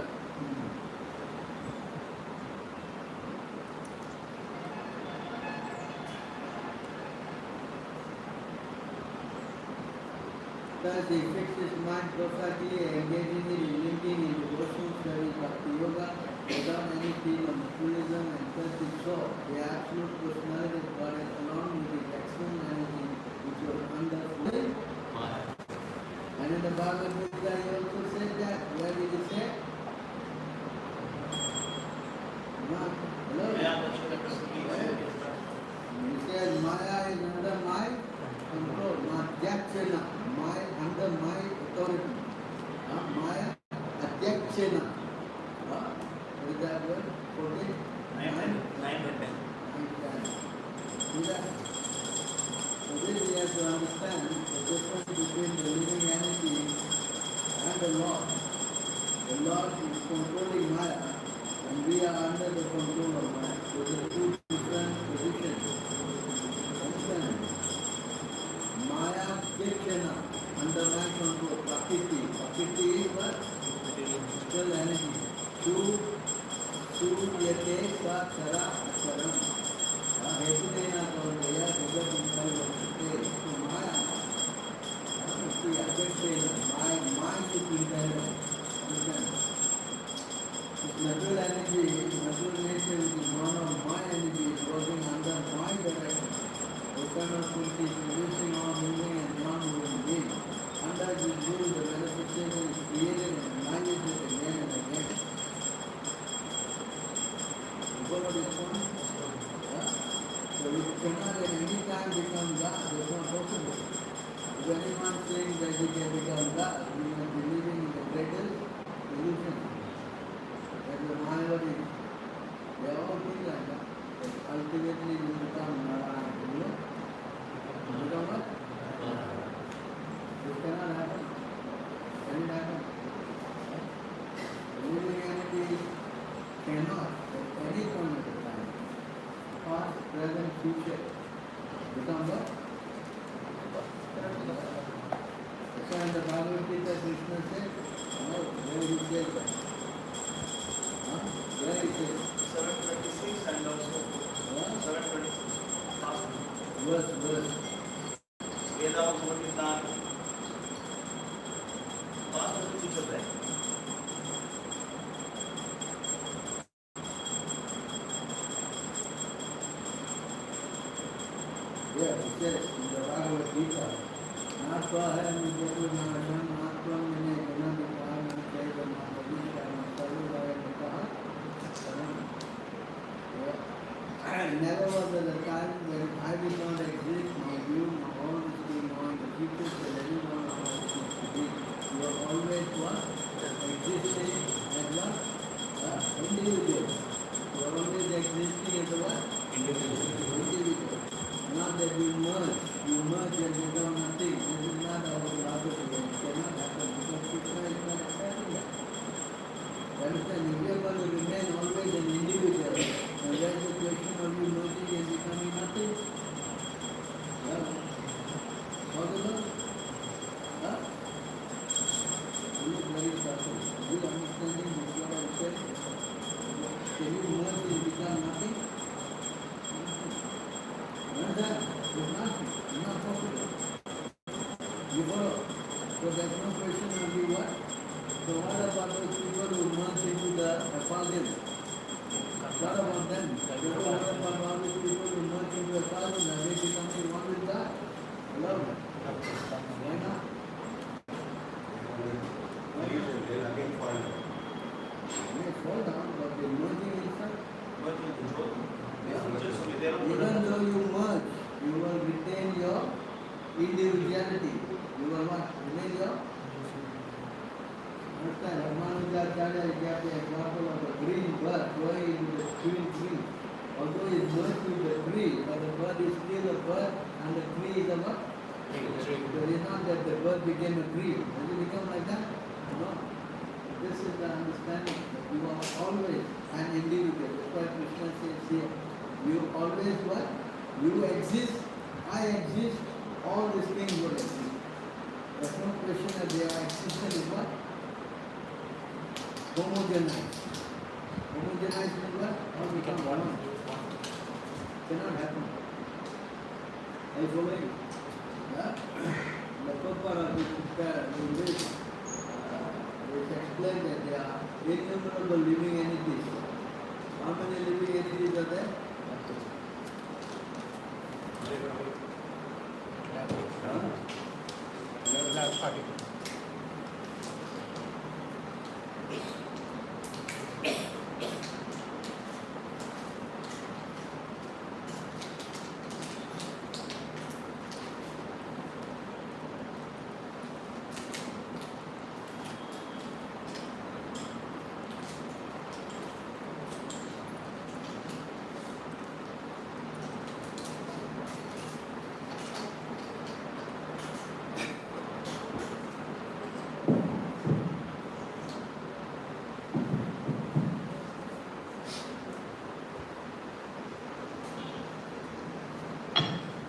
Thus he fixed his mind perfectly, engaging in linking in devotional study Bhakti Yoga without any theme of materialism, and thus he saw the absolute personality of God along with his external energy which was under full. And in the Bhagavad Gita he also said that. Where did he say? Hello? He says Maya is under my control, not Jakshana. Under my authority. Maya Adhyakshena. What is that word? 14? 9 and 10. See that? So this we have to understand the difference between the living entity and the Lord. The Lord is controlling Maya and we are under the control of Maya. So the two different positions. Understand? Maya Adhyakshena. Under my control, Prakriti. Prakriti is what? Still energy. Yate sa chara acharam. Hetunena kaunteya jagat inkalvate. So Maya. See, Adhyakshena. My mind is internal. Understand? This natural energy, natural nature which is one of my energy is working under my direction. Eternal Kunti is producing all moving and non-moving beings. Under this rule, the manifestation is created and annihilated again and again. You follow this point? Yeah? it cannot at any time become God. That's not possible. If anyone saying that he can become God, we are believing in the greatest illusion. That the Mayavadi, they all think like that. That ultimately you become Narayana. You know? You become what? This cannot happen. Can it happen? Living entity cannot at any point of time, past, present, future, become what? That's why in the Bhagavad Gita Krishna said, no, where he said that? Where he said? 726 and also 726. Past. Verse. Veda Bhagavad past and future, right? Yeah, it says in the Bhagavad Gita, Natva hai nijatu nāsam, Natva mene guna vikār, Natva nāpadishā, Natva nikaha, never was at a time when I did not exist, nor you, nor all this being, nor the future, that anyone of us is to be. You are always what? Existing as what? Individual. You are always existing as a what? Individual. Not that you merge and become nothing. This is not our philosophy. It cannot happen because Krishna is not accepting that. Understand? If you are going to remain always an individual, and there is a question of you merging and becoming nothing. Yeah. Possible? Huh? You look very subtle. You understanding this what I said? Can you merge and become nothing? Understand? It's not possible. You follow? So there's no question of you what? So what about those people who merge into the effulgence? What about them? What about all these people who merge into the effulgence? Are they becoming one with God? Hello? Why not? Again fall down. They may fall down, but they're merging inside. But in control, Even though you merge, you will retain your individuality. You will what? Remain your. Understand? Ramanujacharya gave the example of a green bird going into the green tree. Although it merged with the tree, but the bird is still a bird and the tree is a what? So it is not that the bird became a tree. Does it become like that? No. This is the understanding that you are always an individual. That's why Krishna says here, you always what? You exist, I exist, all these things will exist. There's no question that their existence is what? Homogenized. Homogenized means what? All become one. Cannot happen. Are you following? Yeah? The purpose of this is it explained that there are innumerable living entities. How many living entities are there?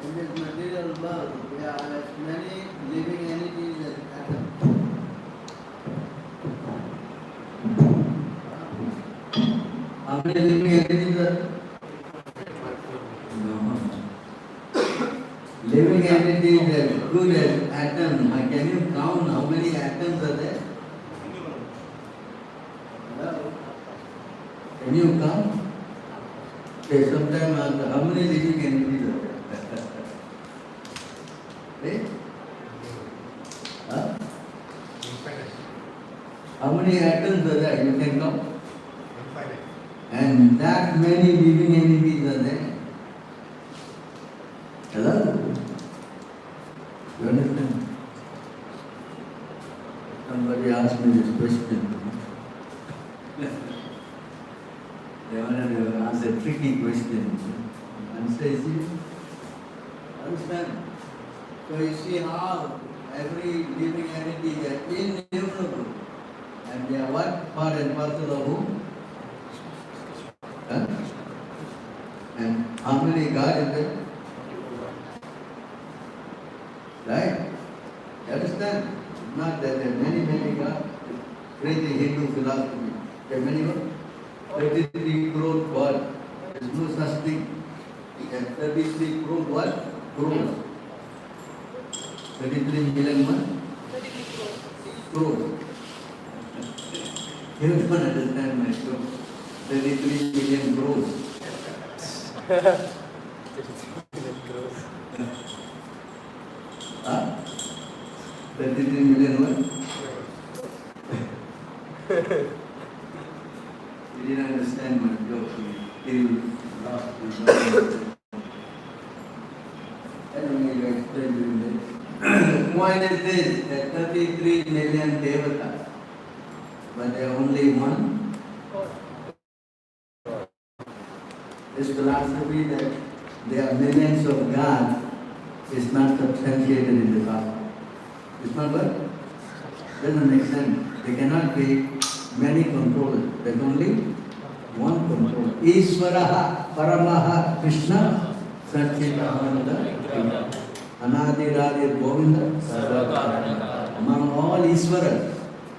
In this material world, there are as many living entities as atoms. How many living entities are there? No. Living entities as good as atoms. Can you count how many atoms are there? Hello? Can you count? Okay, sometime how many living entities are there? Right? Huh? How many atoms are there? You can count? And that many living entities are there. question. They wanted to ask a tricky question. Answer is easy. Understand? So you see how every living entity is innumerable. And they are what? Part and parcel of who? Huh? And how many God is there? Right? You understand? It's not that there are many gods. Read the Hindu philosophy. There are many gods. 33 crore gods. There is no such thing. There are 33 crore what? Crores. 33 million what? Crores. You don't understand my joke. 33 million crores. Huh? 33 million what? You didn't understand my joke. You lost your I don't need to explain to you this. The point is this, that 33 million devatas, but there are only one. This philosophy that there are millions of gods is not substantiated in the Bible. It's not what? Doesn't make sense. There cannot be many controllers. There's only one controller. Isvaraha Paramaha Krishna Satchitananda Anadiradi Govinda Sarvakaranaka. Among all Iswaras,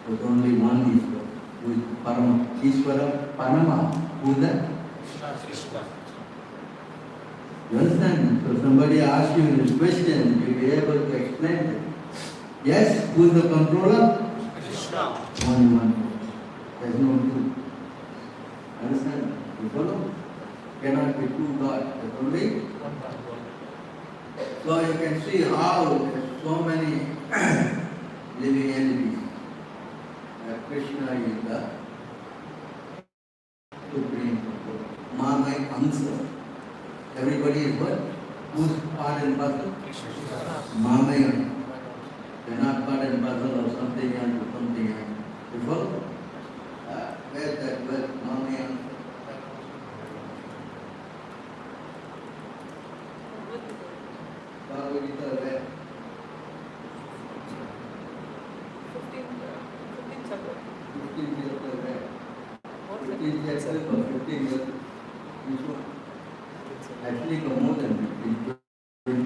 there's only one Iswara, who is Parama. Iswara Parama, who is that? Krishna. You understand? So somebody asks you this question, you'll be able to explain it. Yes, who is the controller? Krishna. Only one. There's no two. Understand? You follow? Cannot be two gods. There's only one. So you can see how there's so many living entities. Krishna is the supreme controller. Mamai answer. Everybody is what? Who's part and parcel? Mamaya. They are not part and parcel of something else or something else. You follow? Where's that word? Mamaya. Bhagavad Gita, where? 15 chapter. 15 chapter where? What? 15 chapter or 15 years? Which one? Actually, no more than 15, 20,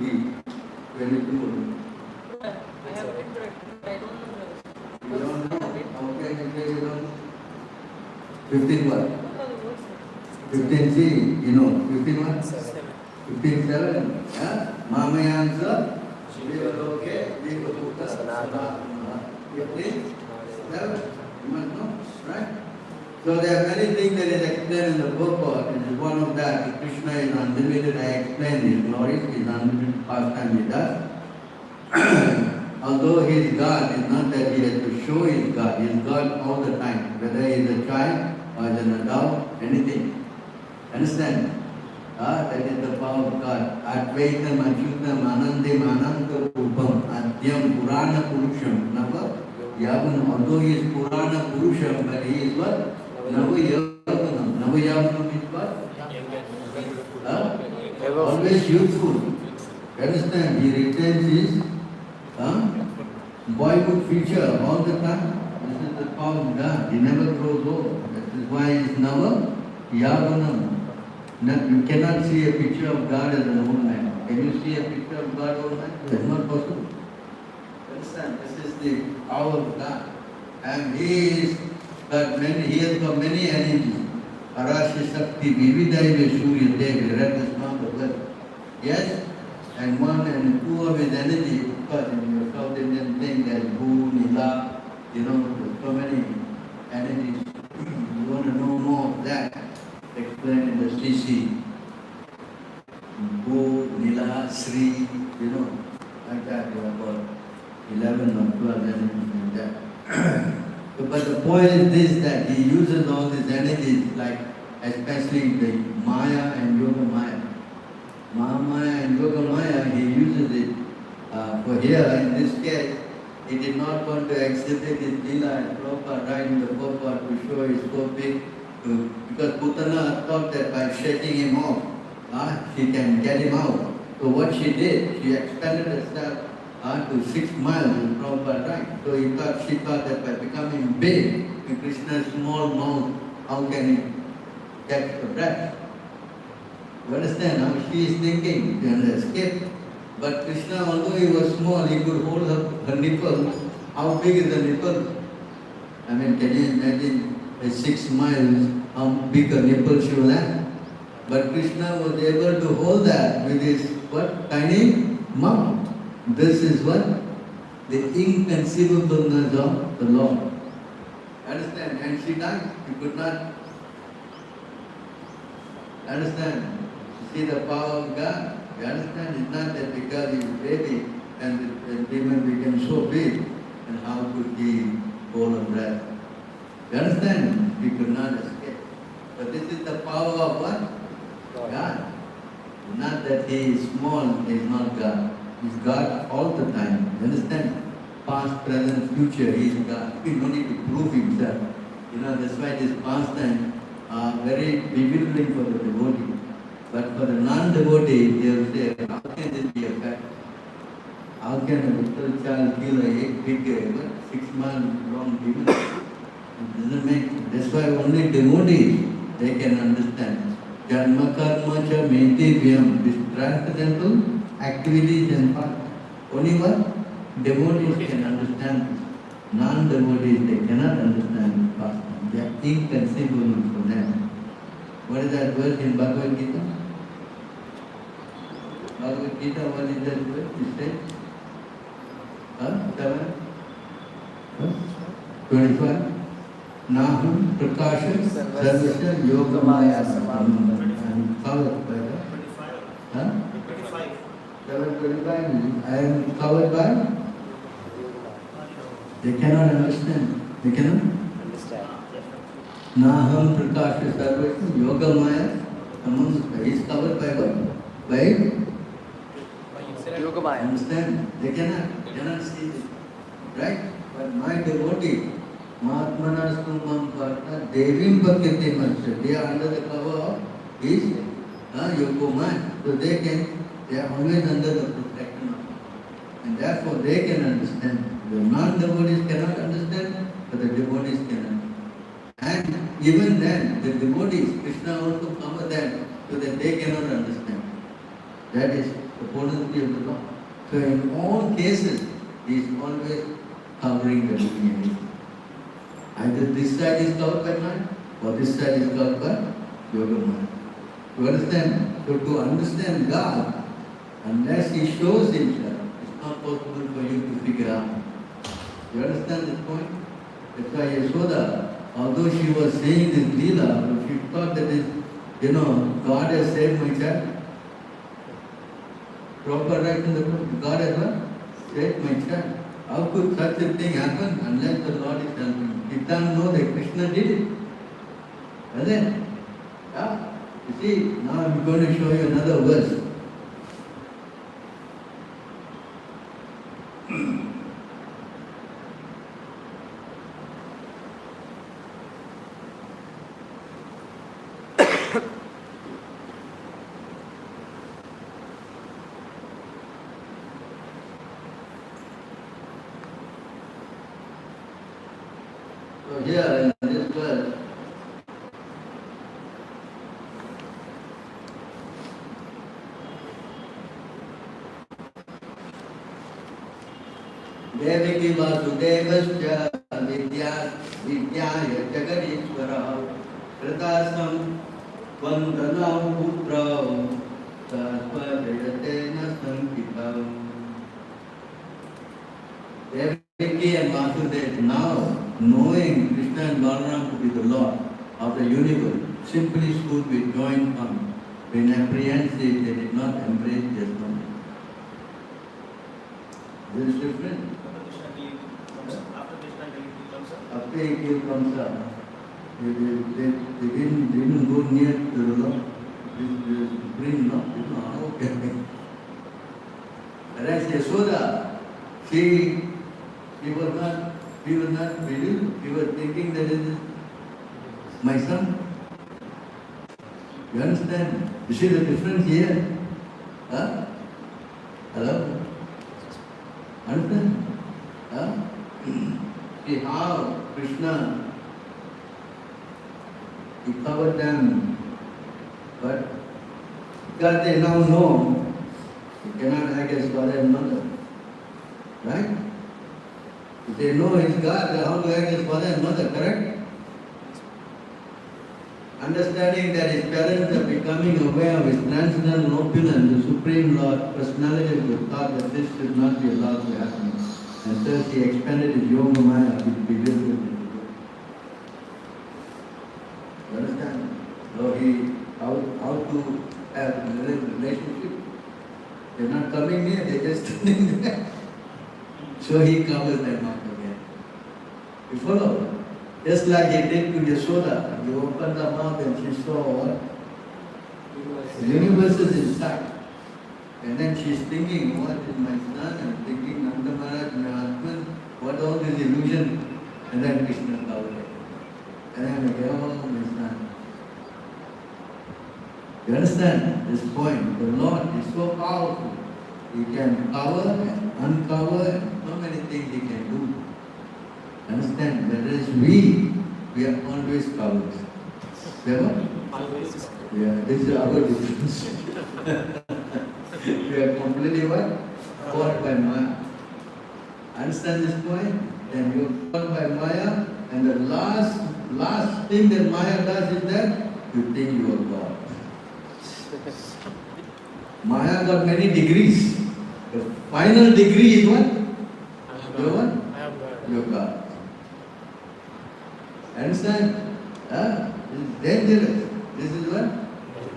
22. I have it correct. I don't know the rest. You don't know? How can you say you don't know? 15 what? What are the words? 15C, you know. 15 what? 7. 15 7. Yeah? Mamayansa, Shivaloke, Vivaputta, Sanatana. 15 7. You must know, right? So there are many things that is explained in the purport. It is one of that. Krishna is unlimited. I explained his glories, his unlimited pastime he does. Although he is God, it's not that he has to show he is God. He is God all the time, whether he is a child or is an adult, anything. Understand? That is the power of God. Advaitam, Achyutam, Anandam, Ananta Rupam, Adyam, Purana Purusham. Number? Yavanam. Although he is Purana Purusham, but he is what? Navayavanam. Navayavanam is what? Always youthful. Understand? He retains his boyhood feature all the time. This is the power of God. He never grows old. That is why he is Navayavanam. You cannot see a picture of God as an old man. Can you see a picture of God old man? That's not possible. Understand? This is the power of God. And he has got many energies. Arashi Sakti Vividaive Surya Devi. Read this month of that. Yes? And one and two of his energy, of course, in your South Indian thing, there's Bhu, Nila, there's so many energies. You want to know more of that? Explained in the CC. Bhu, Nila, Sri, like that. You have about 11 or 12 energies like that. But the point is this, that he uses all these energies, like especially the Maya and Yoga Maya. Mahamaya and Yoga Maya, he uses it for here, in this case, he did not want to exhibit his lila and Prabhupada right in the purport to show his so big, because Putana thought that by shaking him off, she can get him out. So what she did, she expanded herself to 6 miles in Prabhupada right. So she thought that by becoming big, in Krishna's small mouth, how can he catch the breath? You understand how she is thinking, she can escape. But Krishna, although he was small, he could hold her nipple. How big is the nipple? I mean, can you imagine at 6 miles, how big a nipple she will have? But Krishna was able to hold that with his what? Tiny mouth. This is what? The inconceivableness of the Lord. Understand? And she died. She could not understand. You see the power of God. You understand? It's not that because he's a baby and the demon became so big, and how could he hold a breath? You understand? He could not escape. But this is the power of what? God. Not that he is small, he is not God. He is God all the time. You understand? Past, present, future, he is God. He don't need to prove himself. That's why this pastime are very bewildering for the devotee. But for the non-devotee, they will say, how can this be a fact? How can a little child kill a big, 6 months long demon? It doesn't make sense. That's why only devotees, they can understand. Janma karma cha metivyam, this transcendental activities and path. Only what? Devotees can understand this. Non-devotees, they cannot understand this pastime. They are inconceivable for them. What is that verse in Bhagavad Gita? Bhagavad Gita, what is that verse? It says, 25. Naham prakasha sarvasya yogamaya samam. I'm covered by that. 25. 725. I am covered by? They cannot understand. They cannot Understand. Naham prakasha sarvasya yogamaya samam. He is covered by what? By? Yogamaya. Understand? They cannot see it. Right? But my devotee, Mahatmana Sumam Partha, Devim Bhakyate Mansha, they are under the cover of his Yogamaya. So they are always under the protection of him. And therefore they can understand. The non-devotees cannot understand, but the devotees can understand. And even then, the devotees, Krishna also cover them so that they cannot understand. That is the potency of the Lord. So in all cases, he is always covering the living. Either this side is covered by mind, or this side is covered by yoga mind. You understand? So to understand God, unless he shows himself, it's not possible for you to figure out. You understand this point? That's why Yashoda, although she was saying this Leela, she thought that is, God has saved my child. Proper right in the book, God has what? Saved my child. How could such a thing happen unless the Lord is helping? He doesn't know that Krishna did it. Does it? Yeah. You see, now I'm going to show you another verse. So here in this verse, Devaki Vasudevasya Vidyaya Jagadishvara Kritasam Vandanam Putra Tasvadayatena Sankitam. Devaki and Vasudeva, now knowing Krishna and Balaram to be the Lord of the universe, simply stood with joined arms. When apprehensive, they did not embrace just one. This is different. After he gave Kamsa, they didn't go near to the Lord. This supreme Lord, okay. Whereas Yashoda, she thinking that it is my son. You understand? You see the difference here? Huh? Hello? Understand? Huh? See how Krishna, he covered them, but because they now know, he cannot act as father and mother. Right? If they know his God, they how to act as father and mother, correct? Understanding that his parents are becoming aware of his transcendental opulence, the Supreme Lord, personality of the thought that this should not be allowed to happen. And thus he expanded his yoga maya with bewilderment. You understand? So how to have a relationship? They're not coming near, they're just standing there. So he covers them up again. You follow? Just like he did to Yashoda. He opened the mouth and she saw what? The universe is inside. And then she's thinking, what is my son? I'm thinking, Nanda Maharaj, my husband, what all this illusion? And then Krishna covered it. And then again, oh, my son. You understand this point? The Lord is so powerful. He can cover and uncover and so many things he can do. Understand? Whereas we are always covered. Remember? Always. Yeah, this is our difference. We are completely what? Caught by Maya. Understand this point? Then you are caught by Maya, and the last thing that Maya does is that you think you are God. Maya got many degrees. The final degree is what? You're what? I am God. You're God. Understand? This is dangerous. This is what?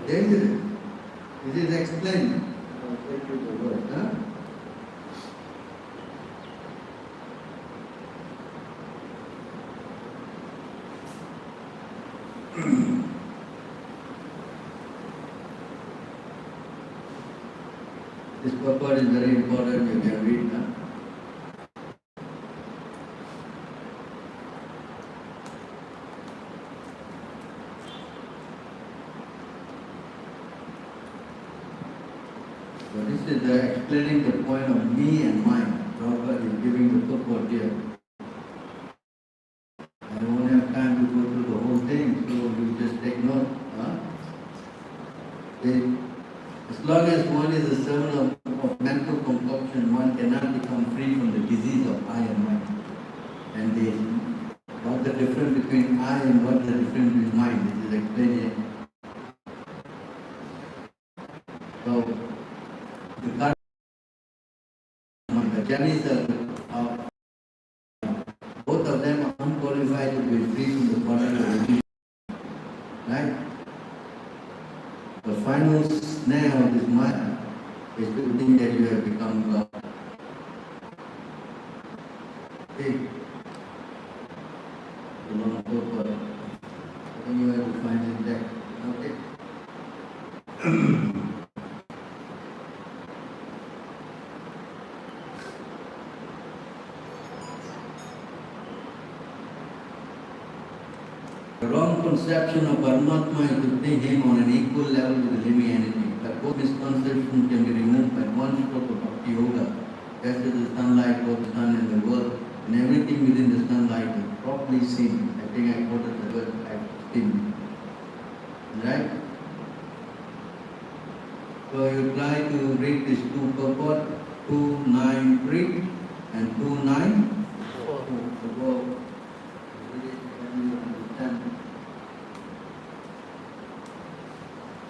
Dangerous. This is explained. I'll take you the word. This purport is very important. You can read now. So this is explaining the point of me and mine. Prabhupada is giving the purport here. I don't have time to go through the whole thing, so you just take note. As long as one is a servant of mental concoction, one cannot become free from the disease of I and mine. And what the difference between I and what the difference between mine, this is explained here. So, the Jainis are both of them are unqualified to be free from the body of religion. Right? The final snare of this Maya is to think that you have become God. Okay? You want to go for it. I think you have to find it there. Okay? The wrong conception of Paramatma is to think him on an equal level with the living entity. But both misconceptions can be removed by one stroke of Bhakti Yoga. Just as the sunlight, both the sun and the world, and everything within the sunlight is properly seen. I think I quoted the word I've seen. Right? So you try to read these two purport, 293 and 294.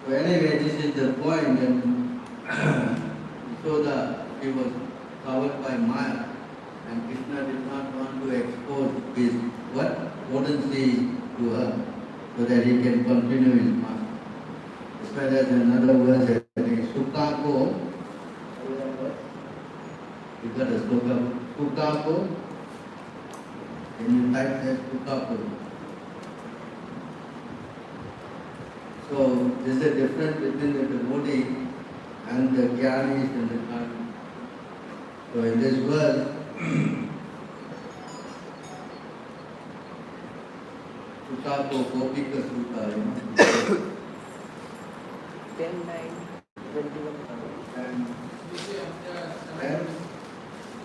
So anyway, this is the point, and so he was covered by Maya, and Krishna did not want to expose his potency to her, so that he can continue his march. As well as another verse, Sukako, you got a Sukako, can you type that Sukako? So, there is a difference between the devotee and the jnanis and the karmis. So, in this verse, Sukapo Gopika Sutta, 10, 9, 21. And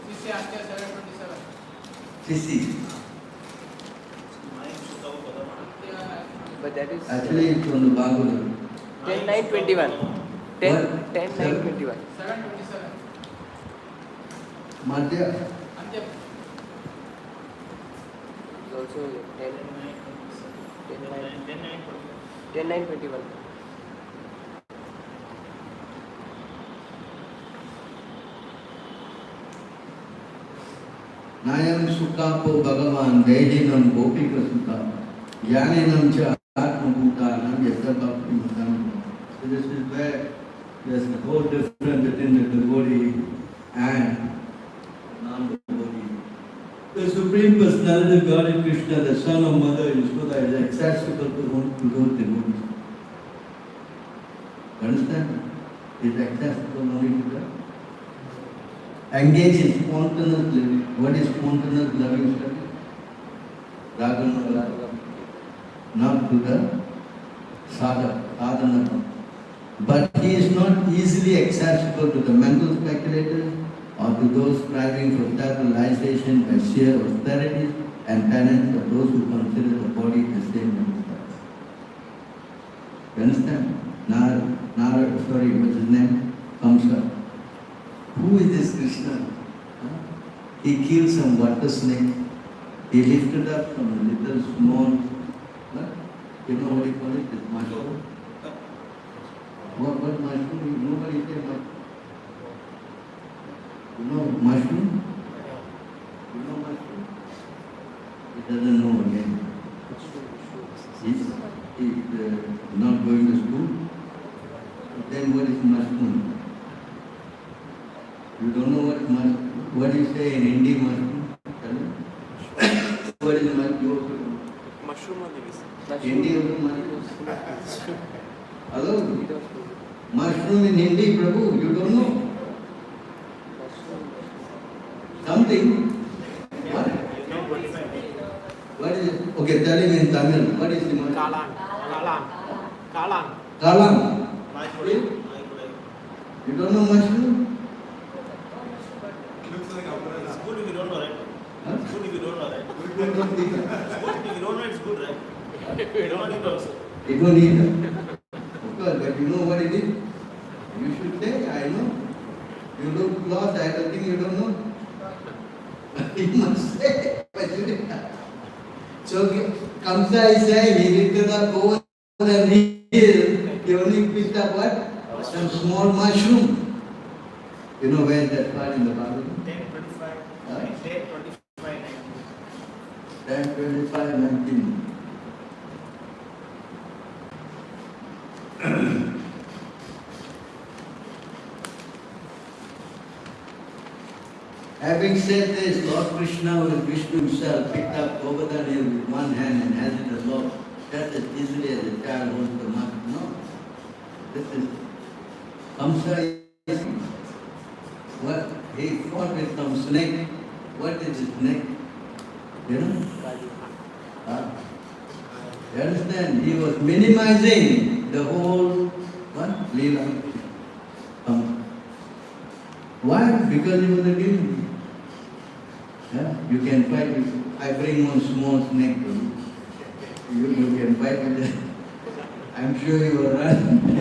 CC after 727. Sisi. But that is Actually, it's from the Bhagavad. 10, 9, 21. 10, What? 10, 9, 21. 727. Madhya. Antyam. It's also 10, 9, 21. Nayam Sukapo Bhagavan Dehinam Gopika Sutta Yaninam Cha Atmabhutanam Yasabhakti Mutam. So this is where there's the whole difference between the devotee and non-devotee. The Supreme Personality of God in Krishna, the Son of Mother Yashoda, is accessible to those devotees. You understand? Is accessible only to them. Engage in spontaneous living. What is spontaneous loving study? Ragana, not to the sadhana. But he is not easily accessible to the mental speculators or to those striving for self-realization by sheer austerities and penance, or those who consider the body the same themselves. You understand? What's his name? Kamsa. Who is this Krishna? He killed some water snake. He lifted up some little small, you know what you call it? This mushroom. What mushroom? Nobody say mushroom. You know mushroom? You know mushroom? He doesn't know again. He's not going to school. Then what is mushroom? You don't know what do you say in Hindi mushroom? What is mushroom? Mushroom only. Hindi also mushroom. Hello? Mushroom in Hindi, Prabhu, you don't know? Something? What? What is it? Okay, tell him in Tamil. What is the mushroom? Kalan. Kalam. You don't know mushroom? It's good if you don't know, right? Huh? It's good if you don't know, right? You don't know the- It's good if you don't know, it's good, right? You don't know it also. You don't need that. Of course, but you know what it is? You should say, I know. You look lost, I don't think you don't know. You must say, but you didn't. So Kamsa is saying, he lifted up over the hill, he only picked up what? Some small mushroom. You know where is that part in the Bible? 10:25. Huh? 10:25. 10:25, 19. Having said this, Lord Krishna, who is Vishnu himself, picked up Govardhan hill with one hand and held it aloft, just as easily as a child holds the mug. No. This is Kamsa. What? He fought with some snake. What is a snake? You know? You understand? He was minimizing the whole Leela. Why? Because he was a demon. Yeah? You can fight with, I bring one small snake to you. You can fight with it. I'm sure you will run.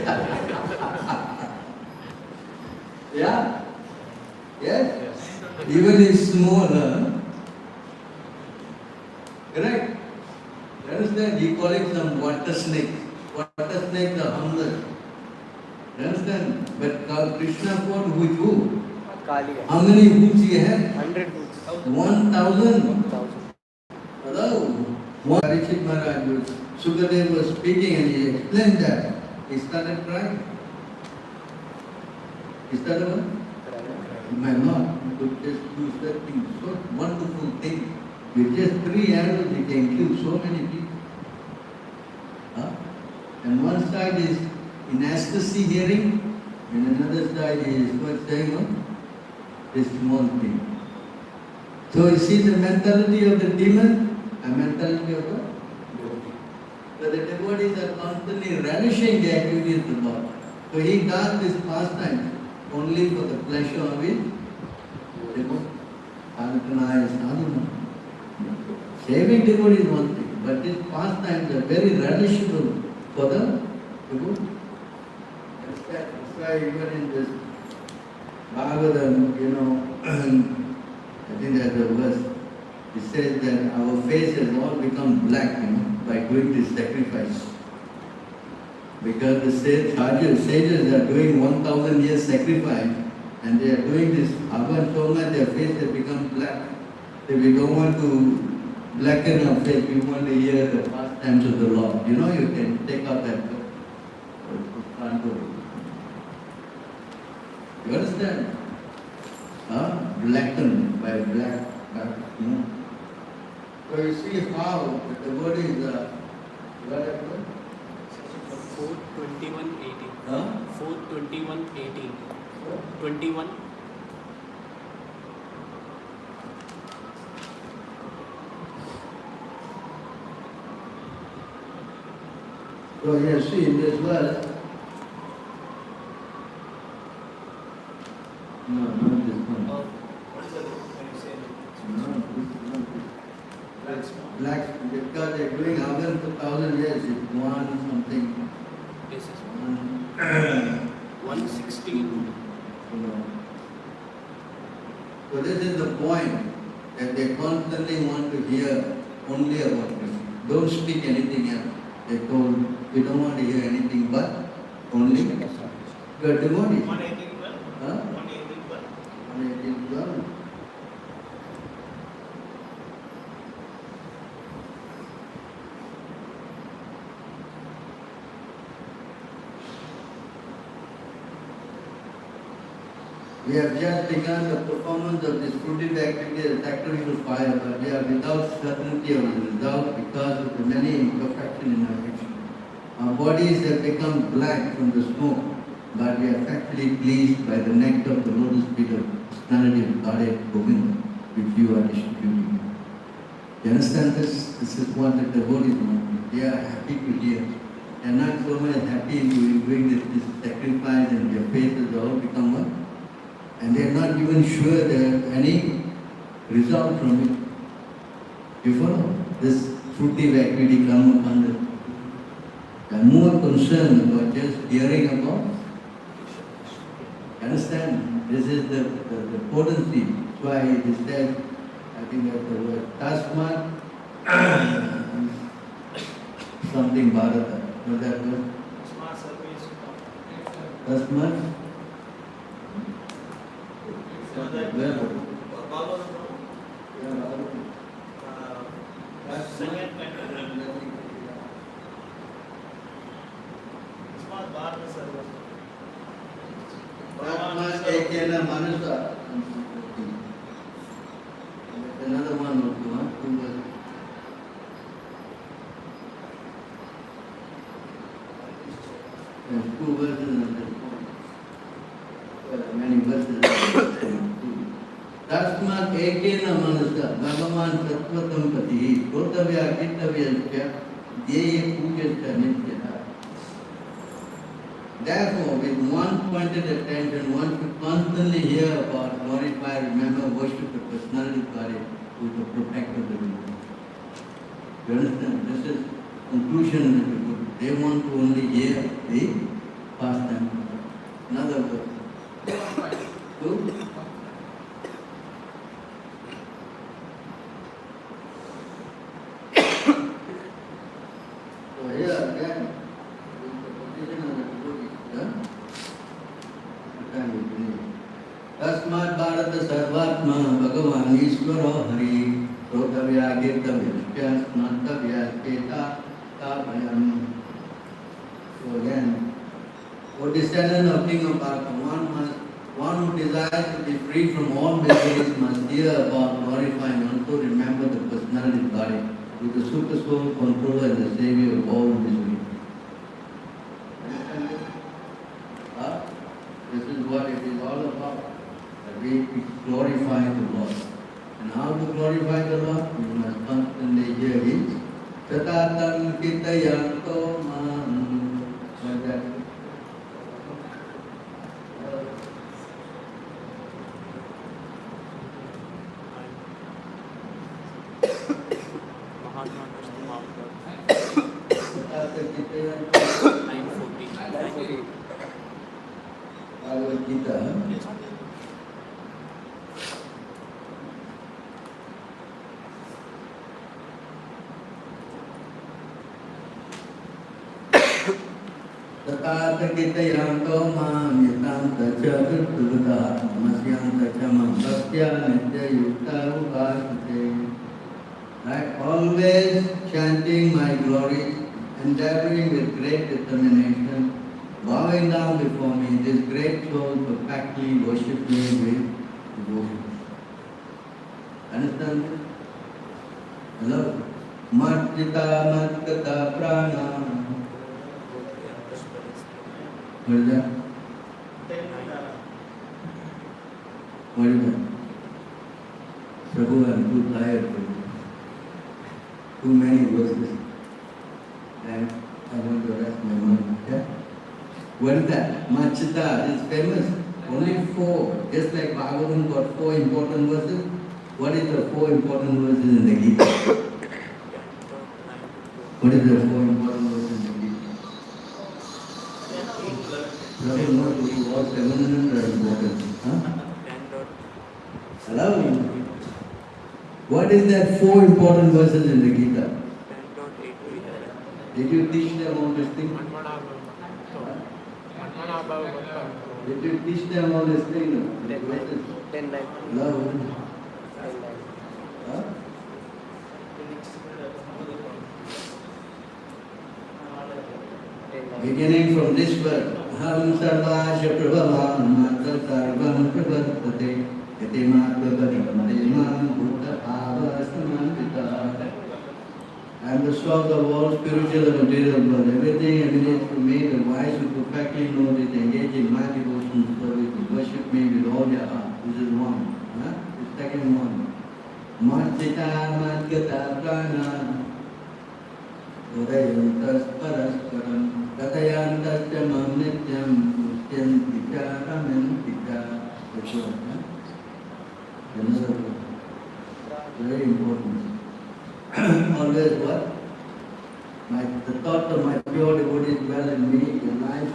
Yeah? Yes? Even is smaller. Correct? You understand? He call it some water snake. Water snakes are harmless. You understand? But Krishna fought with who? Kaliya. How many hoops he had? 100 books. 1,000. 1,000. Hello. One Parikshit Maharaj, Sukadev was speaking and he explained that. He started crying. He started what? My Lord, you could just do such things, so wonderful thing. With just 3 arrows, he can kill so many people. Huh? And one side is in ecstasy hearing, and another side is what saying, no? This small thing. So you see the mentality of the demon and mentality of the devotee. So the devotees are constantly relishing the activities of the Lord. So he does this pastime only for the pleasure of his devotee. Anatana is sadhana. Saving devotee is one thing, but these pastimes are very relishable for the devotee. That's why even in this Bhagavatam, I think there's a verse, it says that our faces all become black, by doing this sacrifice. Because the sages are doing 1,000 years sacrifice, and they are doing this Bhagavan so much, their face has become black. So we don't want to blacken our face, we want to hear the pastimes of the Lord. You can take out that book. You understand? Blackened by black. So you see how the devotee is what happened? 4:21:18. Huh? 4:21:18. 21. So you see in this verse, no, not this one. What is the when you say No, this. black smoke? Black, because they're doing 1,000 years, it's one something. This is one, 116. So this is the point, that they constantly want to hear only about Krishna. Don't speak anything else. They told, we don't want to hear anything but only the devotee. 118 well? Huh? 118 well? 118. We have just begun the performance of this fruitive activity as sacrificial fire, but we are without certainty of the result because of the many imperfections in our action. Our bodies have become black from the smoke, but we are factually pleased by the nectar of the lotus feet of personality of Godhead Govinda, which you are distributing. You understand this? This is what the devotees want. They are happy to hear. They are not so much happy in doing this sacrifice, and their faces all become what? And they are not even sure there any result from it. You follow? This fruitive activity come upon them. They are more concerned about just hearing about. Understand? This is the potency. That's why it is said, I think that's the word, Tasmat something Bharata. What that word? Smart service. Tasmat? So that Bhagavatam, second kind of smart Bharata service. Tasmat ekena manusa. Another one also, huh? Two verses. There's two verses on this point. Many verses. Tasmat ekena manusa, Bhagavan Sattvatam Pati, Kotavya Kittavyasya, Dhyaya Pujasya Nityata. Therefore, with one pointed attention, one should constantly hear about, glorify, remember, worship the personality of God who is the protector of the devotee. You understand? This is conclusion of the devotee. They want to only hear the pastime. Another word. Two. So here again, Tasmat Bharata Sarvatma Bhagavan Ishvara Hari Rotavya Girtavya Snantavya Keta Tapayam. So again, for descendant of King of Bharata, one who desires to be free from all miseries must hear about glorifying and also remember the personality of God, who is the super soul controller and the savior of all misery. Understand this? This is what it is all about. That we glorify the Lord. And how to glorify the Lord? We must constantly hear His Tatatan kita yanto mam. Mahatma Krishna Mahaprabhu. Tatatan kita yanto 940. Bhagavad Gita. Tatata kita yanto mam yatam tacha virtuda namasyam tacha mam bhaktya nitya yukta upasate. Right? Always chanting my glory, endeavoring with great determination, bowing down before me, this great soul perfectly worship me with devotion. Understand? Hello? Matjita matkata prana. What is that? What is that? Prabhu, I'm too tired for you. Too many verses. And I want to rest my mind. Yeah? What is that? Machita is famous. Only 4. Just like Bhagavatam got 4 important verses. What is the 4 important verses in the Gita? What is the 4 important verses in the Gita? Prabhu knows if all 700 are important. Huh? Hello? What is that 4 important verses in the Gita? 10.8 Did you teach them all these things? Did you teach them all these things? 10 9. Hello? Huh? Beginning from this word, Aham sarvasya prabhavam matra sarvam prabhatate yate matva devam buddha avastamantita. I am the source of all spiritual and material birth. Everything emanates from me. The wise who perfectly know it engage in my devotion service, worship me with all their heart. This is one. Huh? The second one. Marchita madgata prana udayantas parasparam katayantas jamam nityam mustyanti charamantika. That's one. Another one. Very important. Always what? The thought of my pure devotees dwell in me. Their lives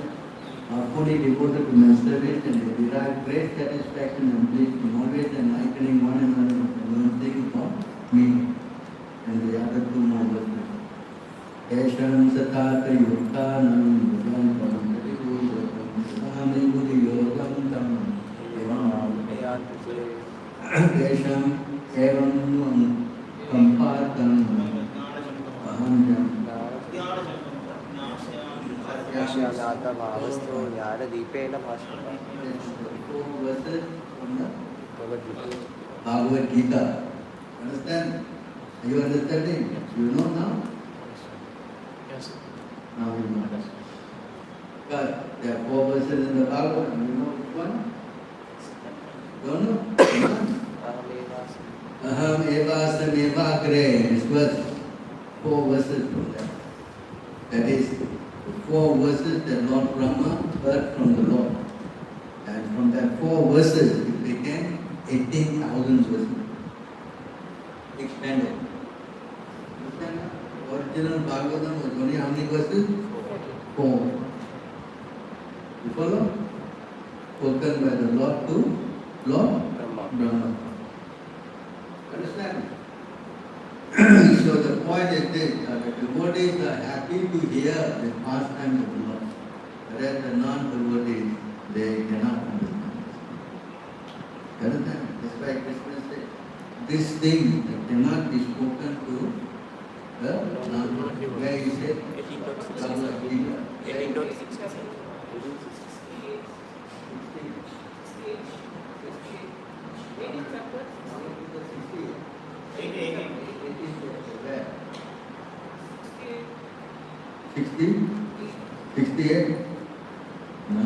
are fully devoted to my service and they derive great satisfaction and bliss from always enlightening one another and one thing about me and the other 2 more verses. Esham satata yuktanam bhujantam pratikujatam sami buddhi yogam tam Esham evam Kampatam Ahamjam. Yashyamyata bhavasto yara deepena bhashata. 4 verses from the Bhagavad Gita. Bhagavad Gita. Understand? Are you understanding? You know now? Yes. Now you know. But there are 4 verses in the Bhagavad. You know which one? Don't know? Aham evasam evagre. This was 4 verses from that. That is the 4 verses that Lord Brahma heard from the Lord. And from that 4 verses it became 18,000 verses. Expanded. Understand? Original Bhagavatam was only how many verses? 4. You follow? Spoken by the Lord to Lord Brahma. Understand? So the point is this, that the devotees are happy to hear the pastime of the Lord. Whereas the non-devotees, they cannot understand. Understand? That's why Krishna said, this thing that cannot be spoken to the non-devotee. Where he said, 18.66. Where? 60? 68? No?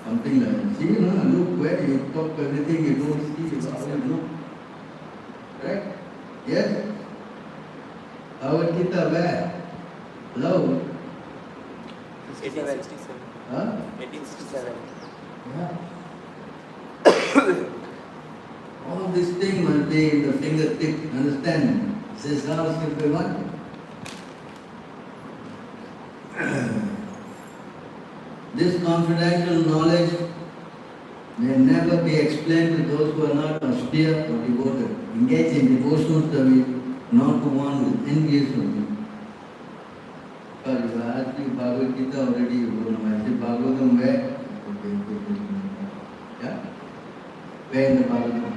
Something like that. See, no, look where you talk everything, you don't see, you don't know. Right? Yes? Bhagavad Gita where? Hello? 1867. Huh? 1867. Yeah. All these things must be in the fingertip, understand? This is how simple one. This confidential knowledge may never be explained to those who are not austere or devoted, engaged in devotional service, not to one with envious of you. Because if I ask you Bhagavad Gita already, you don't know. I say Bhagavatam where? Yeah? Where in the Bhagavatam?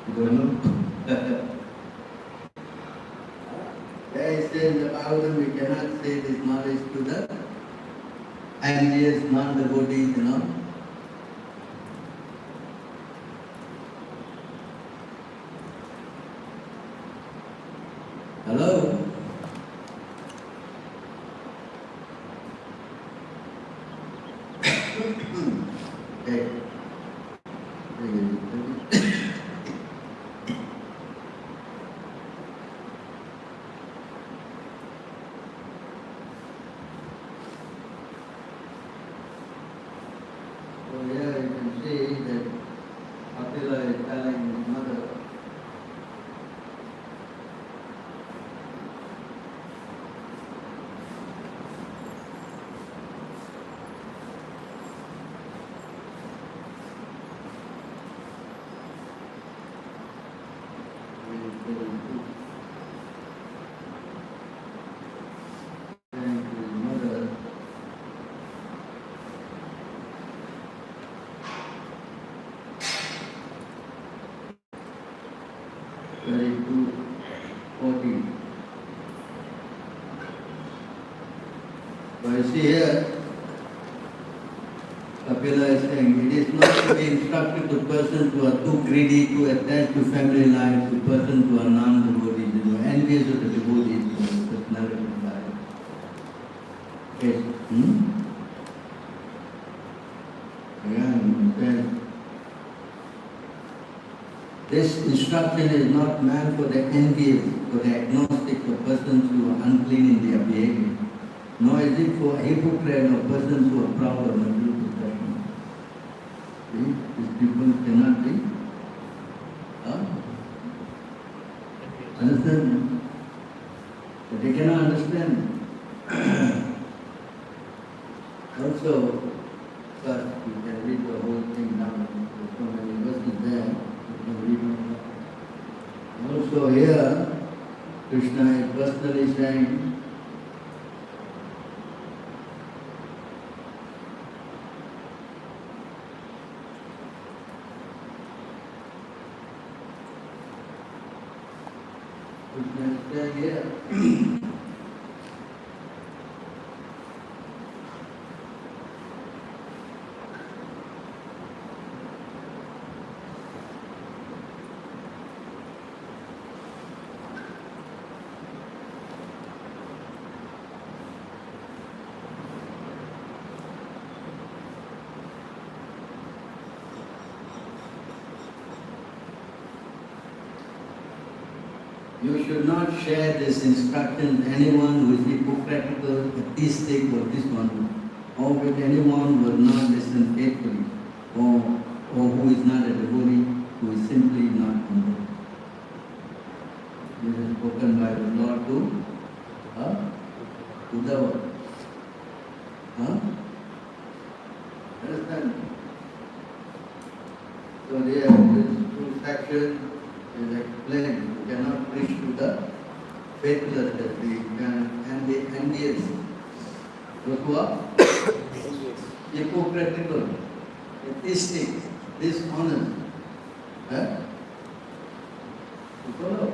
You don't know? Where it says in the Bhagavatam, we cannot say this knowledge to the envious, non-devotees, Hello? Hey. So here you can see that Attila is telling his mother, So you see here, Kapila is saying, it is not to be instructed to persons who are too greedy, too attached to family life, to persons who are non-devotees, envious of the devotees, personality of life. Yes. Again, then, this instruction is not meant for the envious, for the agnostics, or persons who are unclean in their behavior. Nor is it for hypocrites or persons who are proud of material possessions. See, these people cannot be. Understand? But they cannot understand. Also, first you can read the whole thing now. There's so many verses there. You can read it. Also here, Krishna is personally saying, here. You should not share this instruction with anyone who is hypocritical, atheistic, or dishonest, or with anyone who will not listen faithfully, or who is not a devotee, who is simply not humble. This is spoken by the Lord to Uddhava. Understand? So there, this two sections is explained. You cannot preach to the faithless, that we can, and the envious. Those who are hypocritical, atheistic, dishonest. You follow?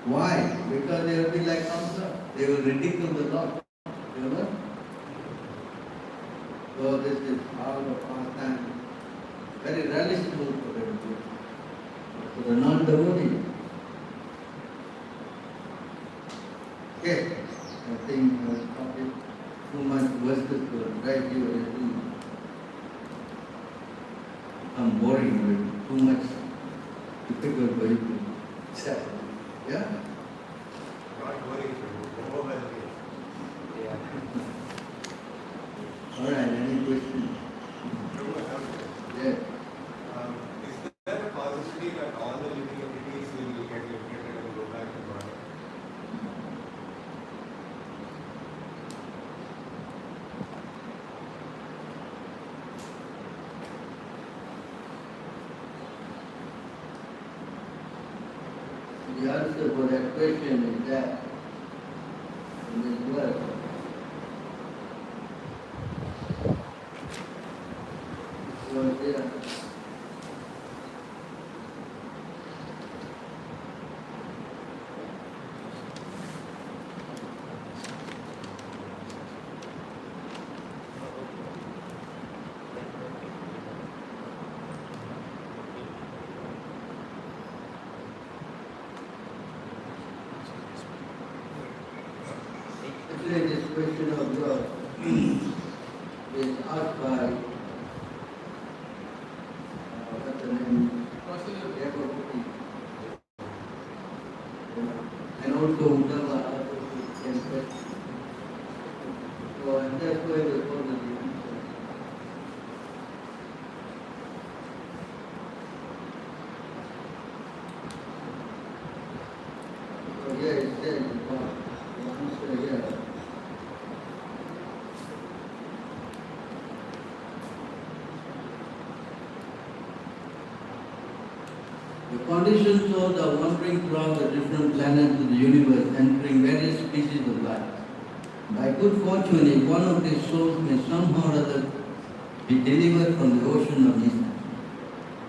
Why? Because they will be like Kamsa. They will ridicule the Lord. You know? So this is all the pastime. Very relishable for the non-devotee. Okay, I think I was talking too much verses to write you a little. I'm boring with too much difficult for you to accept. Yeah? Not worrying, overwhelming. Yeah. All right, any questions? Yeah. Is there a possibility that all the living entities will get liberated and go back to God? The answer for that question is that in this verse. So there. Actually, this question of yours is asked by what's the name? Gopāl. And also Uddhava asked the same question. So, and that's why the question is answered. So here it says, the answer here. The conditions of the wandering throughout the different planets of the universe, entering various species of life. By good fortune, if one of these souls may somehow or other be delivered from the ocean of Nissan.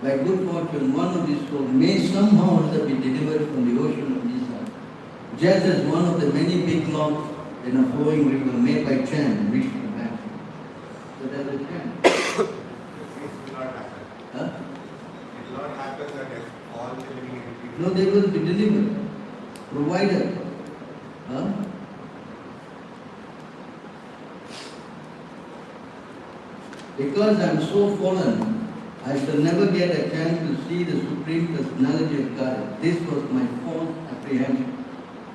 By good fortune, one of these souls may somehow or other be delivered from the ocean of Nissan. Just as one of the many big logs in a flowing river made by chance reached the bank. So there's a chance. It will not happen. Huh? It will not happen that if all the living entities. No, they will be delivered, provided. Huh? Because I am so fallen, I shall never get a chance to see the Supreme Personality of God. This was my false apprehension.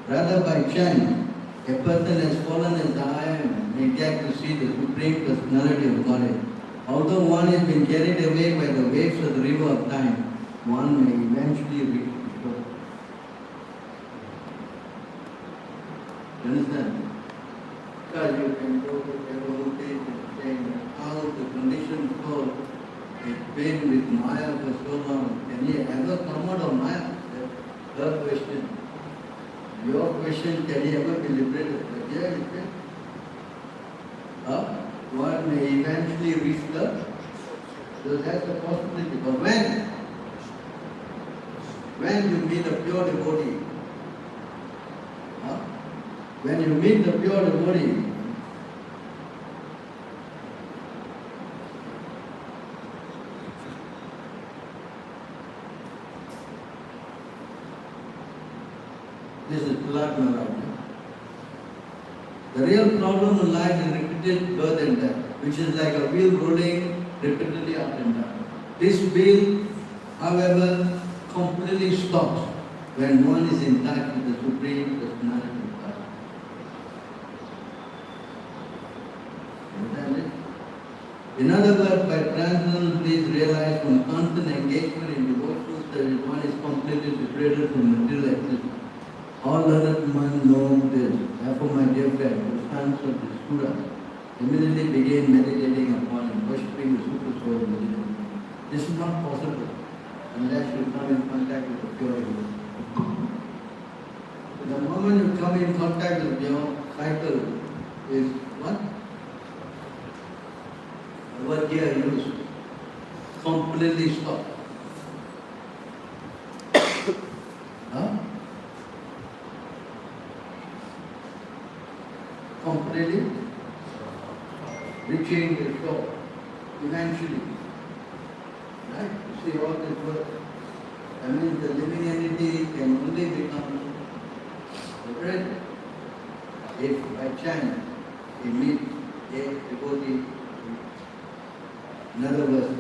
Rather by chance, a person as fallen as I am may get to see the Supreme Personality of God. Although one has been carried away by the waves of the river of time, one may eventually reach the shore. You understand? Because you can go to Devotee and saying how the conditioned soul has been with Maya for so long. Can he ever come out of Maya? That's her question. Your question, can he ever be liberated? But yeah, he can. One may eventually reach the. So that's a possibility. But when you meet a pure devotee, when you meet the pure devotee, this is Pilatma right now. The real problem lies in repeated birth and death, which is like a wheel rolling repeatedly up and down. This wheel, however, completely stops when one is in touch with the Supreme Personality of God. Understand it? In other words, by transcendental, please realize from constant engagement in devotional service, one is completely separated from material existence. All learned men know this. Therefore, my dear friend, the sons of the Sura immediately began meditating upon and worshipping the Super Soul within. This is not possible unless you come in contact with the pure ego. The moment you come in contact with your cycle is what? What gear used? Completely stop. Huh? Completely reaching the shore eventually. Right? You see all this work. I mean, the living entity can only become liberated if by chance he meets a devotee. In other words,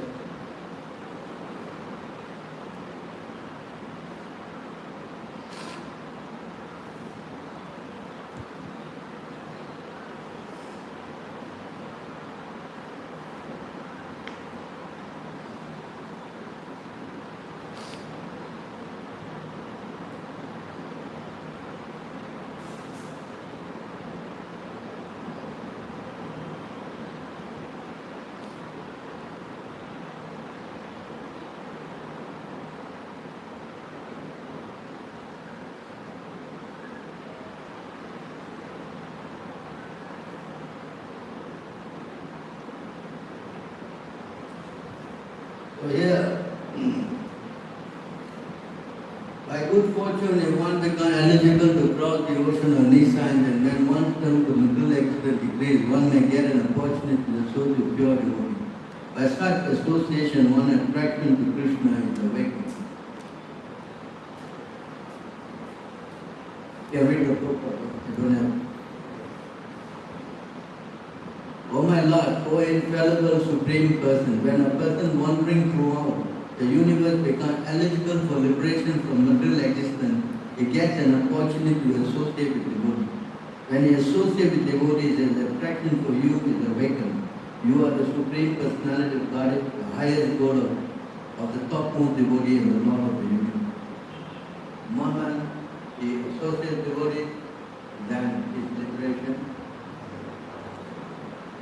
So here, by good fortune, if one becomes eligible to cross the ocean of Nissan, and when one comes to middle expert degrees, one may get an opportunity to associate pure devotee. By such association, one attraction to Krishna is awakened. Yeah, read the book. I don't have. O my Lord, O infallible Supreme Person, when a person wandering throughout the universe becomes eligible for liberation from material existence, he gets an opportunity to associate with devotees. When he associates with devotees, his attraction for you is awakened. You are the Supreme Personality of Godhead, the highest goal of the topmost devotee and the Lord of the universe. The moment he associates devotees, then his liberation.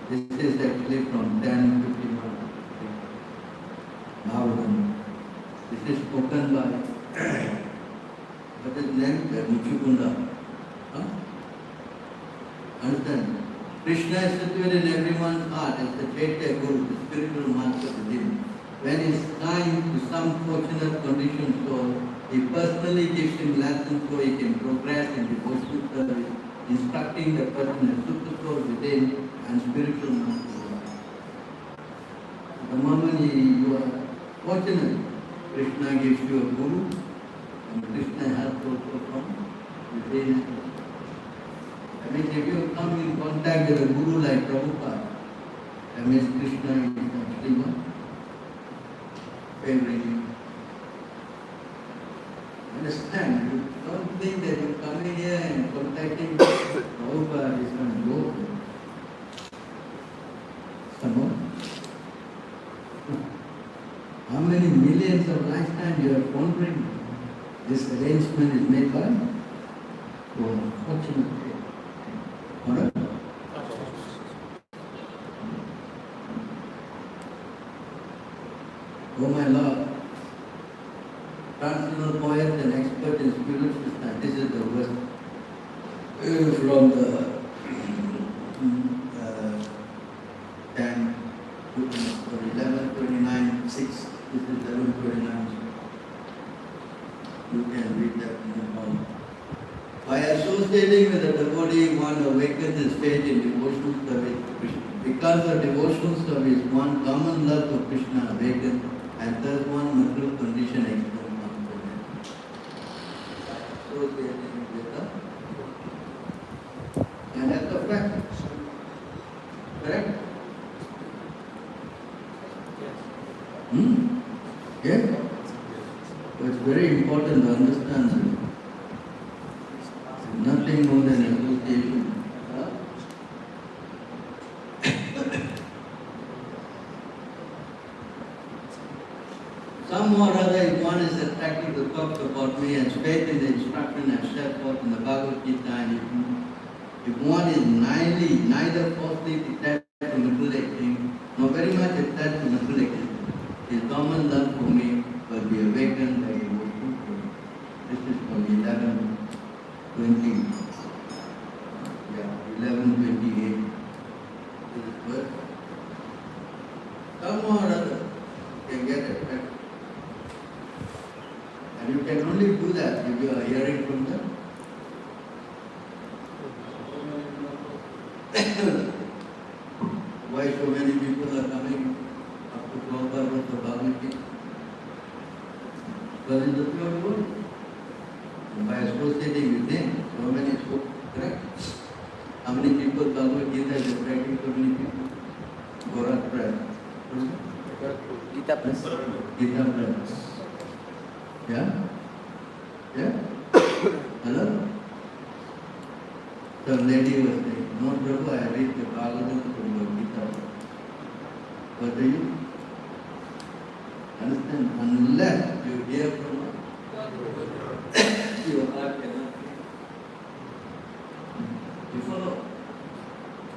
This is actually from 10:51. Bhagavatam. This is spoken by what is named Muchukunda. Huh? Understand? Krishna is situated in everyone's heart as the Chaitya Guru, the spiritual master within. When he is kind to some fortunate conditioned soul, he personally gives him lessons so he can progress in devotional service, instructing the person as super soul within and spiritual master. The moment you are fortunate, Krishna gives you a guru, and Krishna helps also from within. That means if you come in contact with a guru like Prabhupada, that means Krishna is actually what? Favoring you. Understand? You don't think that you come in here and contacting Prabhupada is going to go. Some more? How many millions of lifetimes you are pondering? This arrangement is made by fortunate. Alright? Oh my Lord, transcendental poet and expert in spiritual study. This is the verse from the 10, 11:29, 6. This is 11:29. You can read that in the home. By associating with the devotee, one awakens his faith in devotional service to Krishna. Because of devotional service, one common love for Krishna awakens, and thus one material condition extends from the associating with the, and that's a fact. Correct? Yes? So it's very important to understand this. Nothing more than association. Somehow or other, if one is attracted to talk about me and faith in the instruction and set forth in the Bhagavad Gita, and if one is neither falsely detached from material existence, nor very much attached to material existence, his common love for me will be awakened by devotion. This is from 11:20. Yeah, 11:28. This is verse. Somehow or other, you can get attracted. And you can only do that if you are hearing from them. Why so many people are coming up to Prabhupada with the Bhagavad Gita? Because it's the pure word. By associating with them, so many spoke, correct? How many people Bhagavad Gita is attracting so many people? Gorak Press. Gita Press. Gita Press. Yeah? Yeah? Hello? Some lady was saying, no Prabhu, I read the Bhagavatam from your Gita. What do you? Understand? Unless you hear from your heart cannot be. You follow?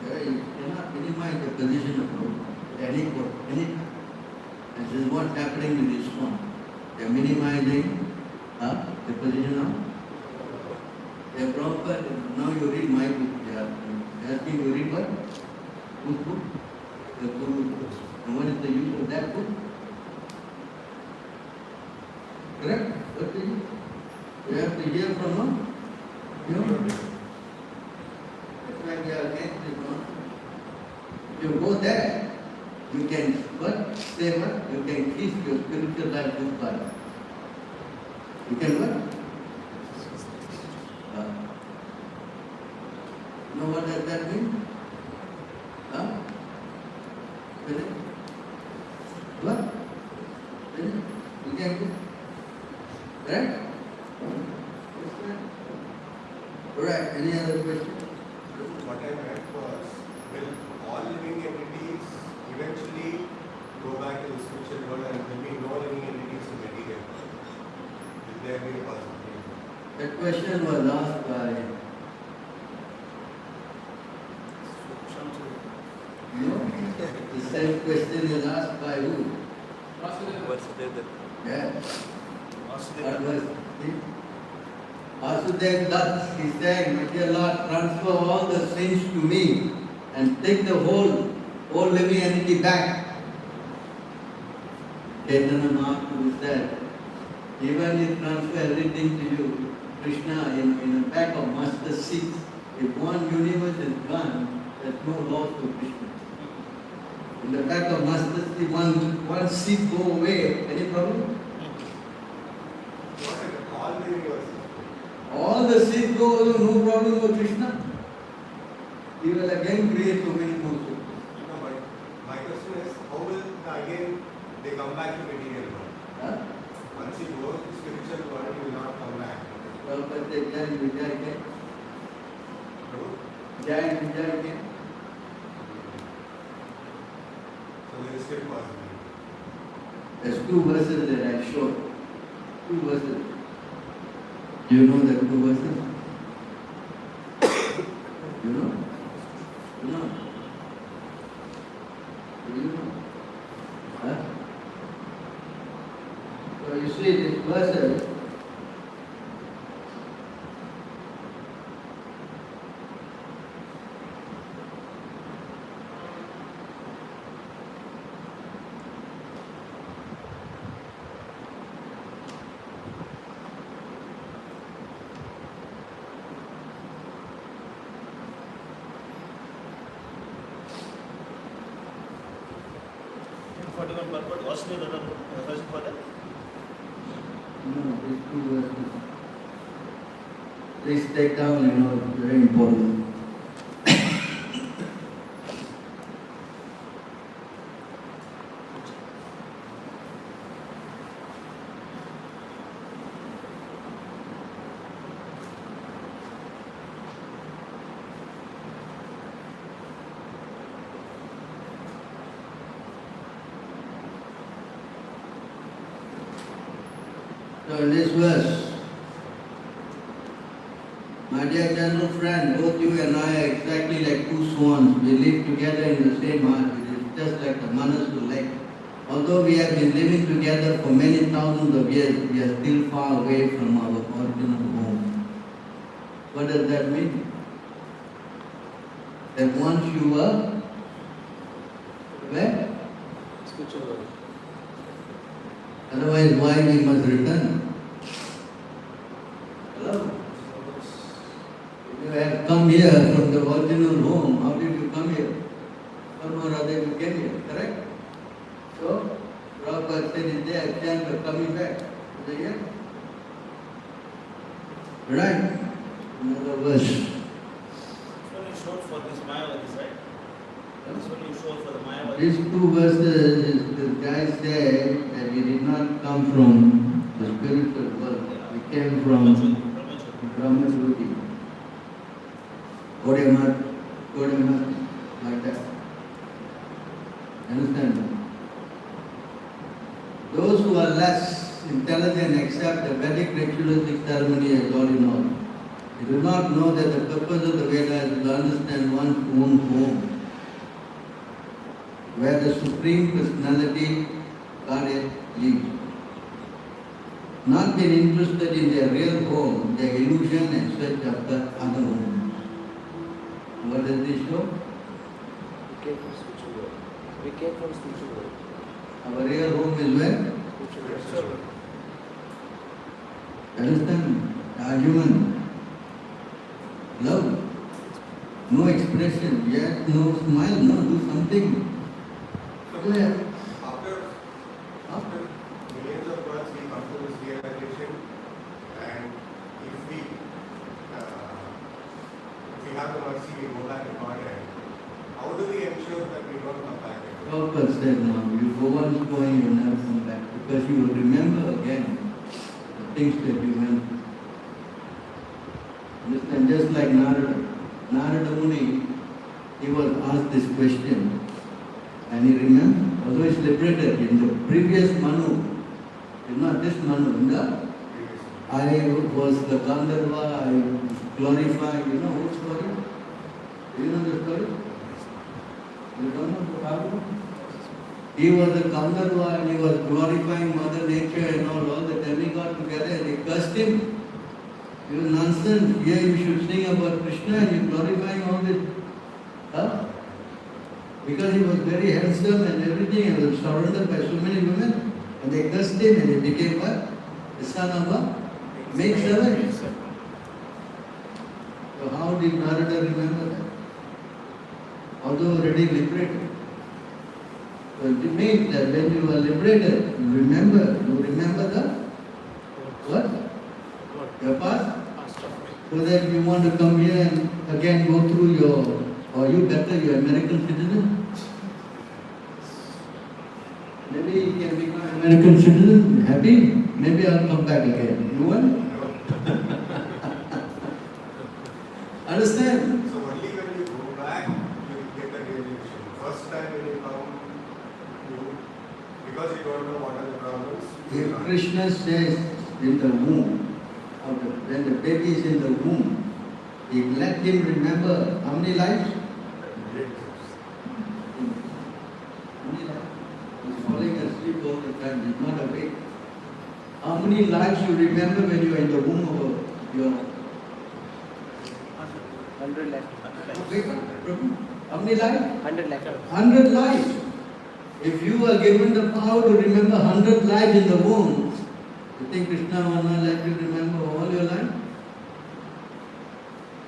Yeah, you cannot minimize the position of any time. This is what's happening with this one. They are minimizing the position of the proper. Now you read my book. They are asking you read what? Whose book? The Guru book. And what is the use of that book? Correct? What is it? You have to hear from him. You? That's why we are against it, no? If you go there, you can what? Say what? You can kiss your spiritual life goodbye. You can what? Know what does that mean? Huh? Really? What? Really? You can do? Right? Alright, any other question? What I meant was, will all living entities eventually go back to the spiritual world and there will be no living entities in material world? Will there be a possibility? That question was asked by, the same question is asked by who? Vasudeva. Yeah. What was it? Vasudev Dutt, he said, my dear Lord, transfer all the sins to me and take the whole living entity back. Chaitanya Mahaprabhu said, even if transfer everything to you, Krishna, in a pack of master seeds, if one universe is gone, there's no loss to Krishna. In the pack of master seed, one seed go away, any problem? What if all the universes? All the seeds go away, no problem for Krishna. He will again create so many more souls. No, but my question is, how will again they come back to material world? Huh? Once you go to spiritual world, you will not come back. Prabhupada said, Jai Vijay ke. True? Jai Vijay ke. So there is still possibility. There's two verses that I showed. Two verses. Do you know the two verses? You know? You know? Do you know? Huh? So you see these verses. For that? No, these two verses. Please take down, it's very important. So in this verse, my dear gentle friend, both you and I are exactly like two swans. We live together in the same heart. It is just like the Manasu lake. Although we have been living together for many thousands of years, we are still far away from our original home. What does that mean? That once you were where? Spiritual world. Otherwise, why we must return? Hello? You have come here from the original home. How did you come here? Some or other you came here, correct? So, Prabhupada said, is there a chance of coming back? Is it here? Right. Another verse. It's only short for this Mayavadis, right? It's only short for the Mayavadis. These two verses, the guy said that we did not come from the spiritual world. We came from Brahma-Jyoti. Kodyamat, like that. Understand? Those who are less intelligent accept the Vedic ritualistic ceremony as all in all. They do not know that the purpose of the Veda is to understand one's own home, where the Supreme Personality, Godhead, lives. Not being interested in their real home, their illusion and search after other home. What does this show? We came from spiritual world. We came from spiritual world. Our real home is where? Spiritual world. Understand? Argument. Love. No expression, yet no smile, no, do something. So, Yeah. after millions of words, we come to this realization, and if we have the mercy, we go back to God, and how do we ensure that we don't come back again? Prabhupada said, no, you go once going, you will never come back, because you will remember again the things that you went through. Understand? Just like Narada Muni, he was asked this question, and he remembered, although he's liberated in the previous Manu, it's not this Manu, in the I was the Gandharva, I glorified, you know what story? Do you know the story? You don't know the Bible? He was a Gandharva and he was glorifying Mother Nature and all the demigods together, and they cursed him. It was nonsense. Here you should sing about Krishna and you're glorifying all this. Huh? Because he was very handsome and everything, and was surrounded by so many women, and they cursed him and he became what? The son of a maid servant. So how did Narada remember that? Although already liberated. So it means that when you are liberated, you remember the what? Your past? So that you want to come here and again go through your, or you better, you're American citizen. Maybe you can become American citizen, happy. Maybe I'll come back again. You want? Understand? So only when you go back, you get the realization. First time when you come, because you don't know what are the problems. If Krishna says in the womb, when the baby is in the womb, he let him remember how many lives? How many lives? He's falling asleep all the time, he's not awake. How many lives you remember when you are in the womb of your 100 left. How many lives? 100 left. 100 lives. If you are given the power to remember 100 lives in the womb, you think Krishna will not let you remember all your life?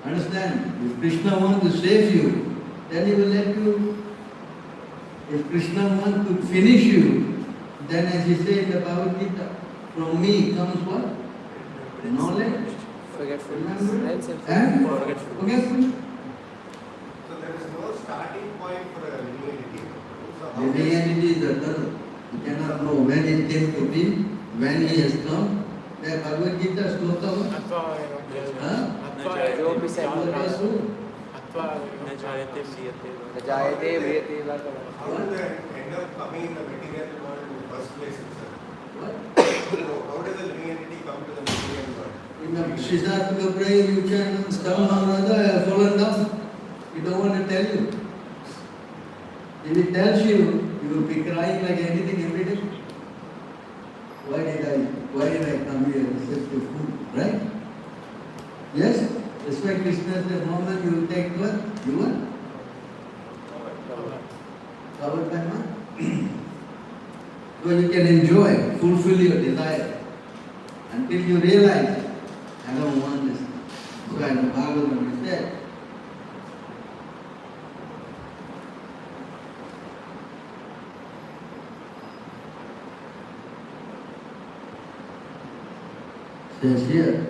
Understand? If Krishna wants to save you, then he will let you. If Krishna wants to finish you, then as he said in the Bhagavad Gita, from me comes what? Knowledge. Forgetfulness. Remember? And self- And forgetfulness. So there is no starting point for a living entity. So how The reality is eternal. You cannot know when it came to be, when he has come. The Bhagavad Gita sloka what? Huh? जो भी से Sloka two. न जायते म्रियते वा। जायते म्रियते वा करो। how do they end up coming in the material world in the first place itself? What? So how does a living entity come to the material world? In the Siddhartha brain, you can come on another, fallen down. He don't want to tell you. If he tells you, you will be crying like anything every day. Why did I come here and search for food? Right? Yes? That's why Krishna said, moment you will take what? You want? Covered by what? So you can enjoy, fulfill your desire. Until you realize, I don't want this. So in the Bhagavatam he said, says here,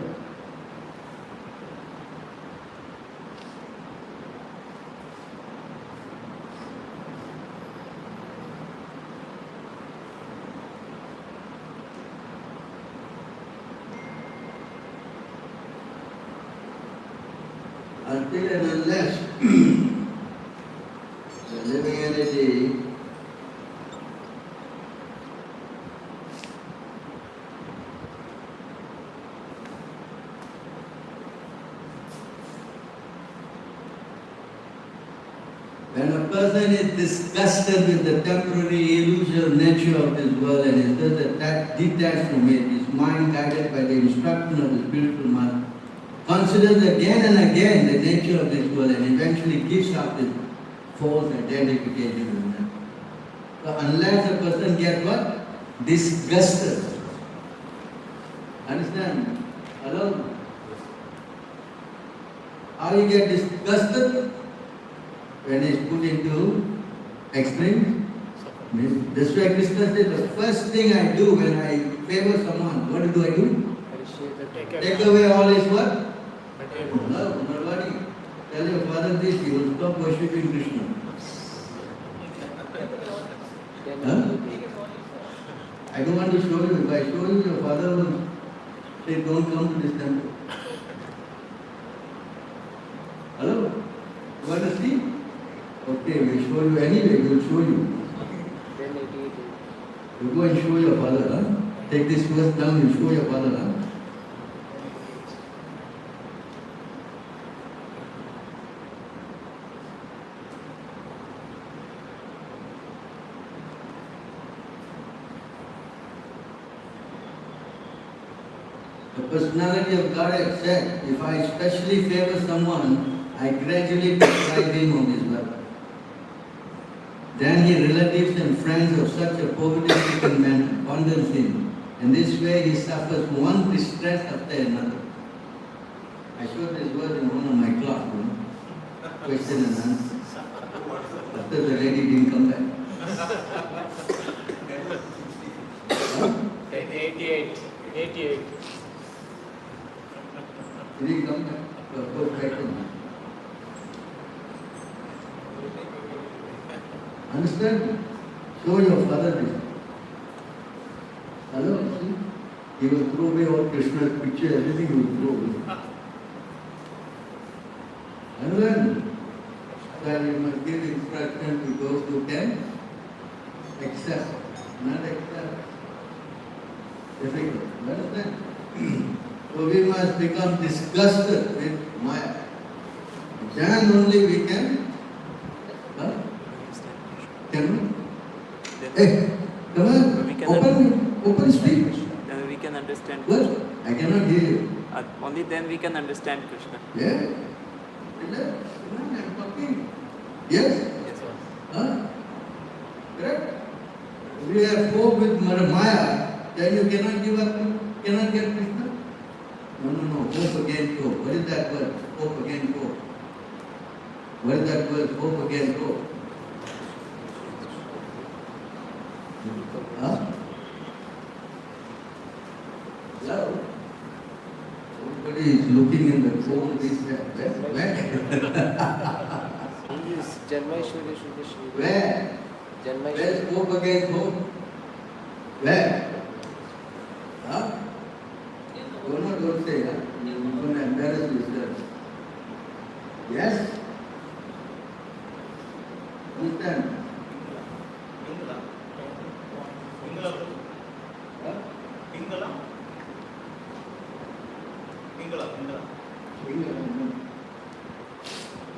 until and unless the living entity when a person is disgusted with the temporary illusory nature of this world and is thus detached from it, his mind guided by the instruction of the spiritual master, considers again and again the nature of this world and eventually gives up this false identification with them. So unless a person gets what? Disgusted. Understand? Hello? How you get disgusted? When it's put into extreme. That's why Krishna said the first thing I do when I favor someone, what do I do? Take away all his what? Love, not worry. Tell your father this, he will stop worshipping Krishna. Huh? I don't want to show you. If I show you, your father will say, don't come to this temple. Hello? You want to see? Okay, we'll show you anyway, we'll show you. You go and show your father, huh? Take this verse down and show your father, huh? The personality of God has said, if I especially favor someone, I gradually deprive him of his wealth. Then his relatives and friends of such a poverty-stricken man abandons him. In this way he suffers one distress after another. I showed this word in one of my class, question and answer. After the lady didn't come back. 88. He didn't come back. Understand? Show your father this. Hello, see? He will throw away all Krishna's picture, everything he will throw away. Understand? So you must give instruction to those who can accept, not accept. Difficult. Understand? So we must become disgusted with Maya. Then only we can. Huh? Can we? Hey, come on. Open speak. Then we can understand. What? I cannot hear you. Only then we can understand Krishna. Yeah. Relax. Come on, I'm talking. Yes? Yes, sir. Huh? Correct? If you have hope with Maya, then you cannot give up, cannot get Krishna. No. Hope against hope. What is that word? Hope against hope. What is that word? Hope against hope. Huh? Hello? Everybody is looking in the phone. Where? Janmaishwari Shuddha Shri. Where? Where's hope against hope? Where? Huh? Don't say, huh? You're going to embarrass yourself. Yes? Understand?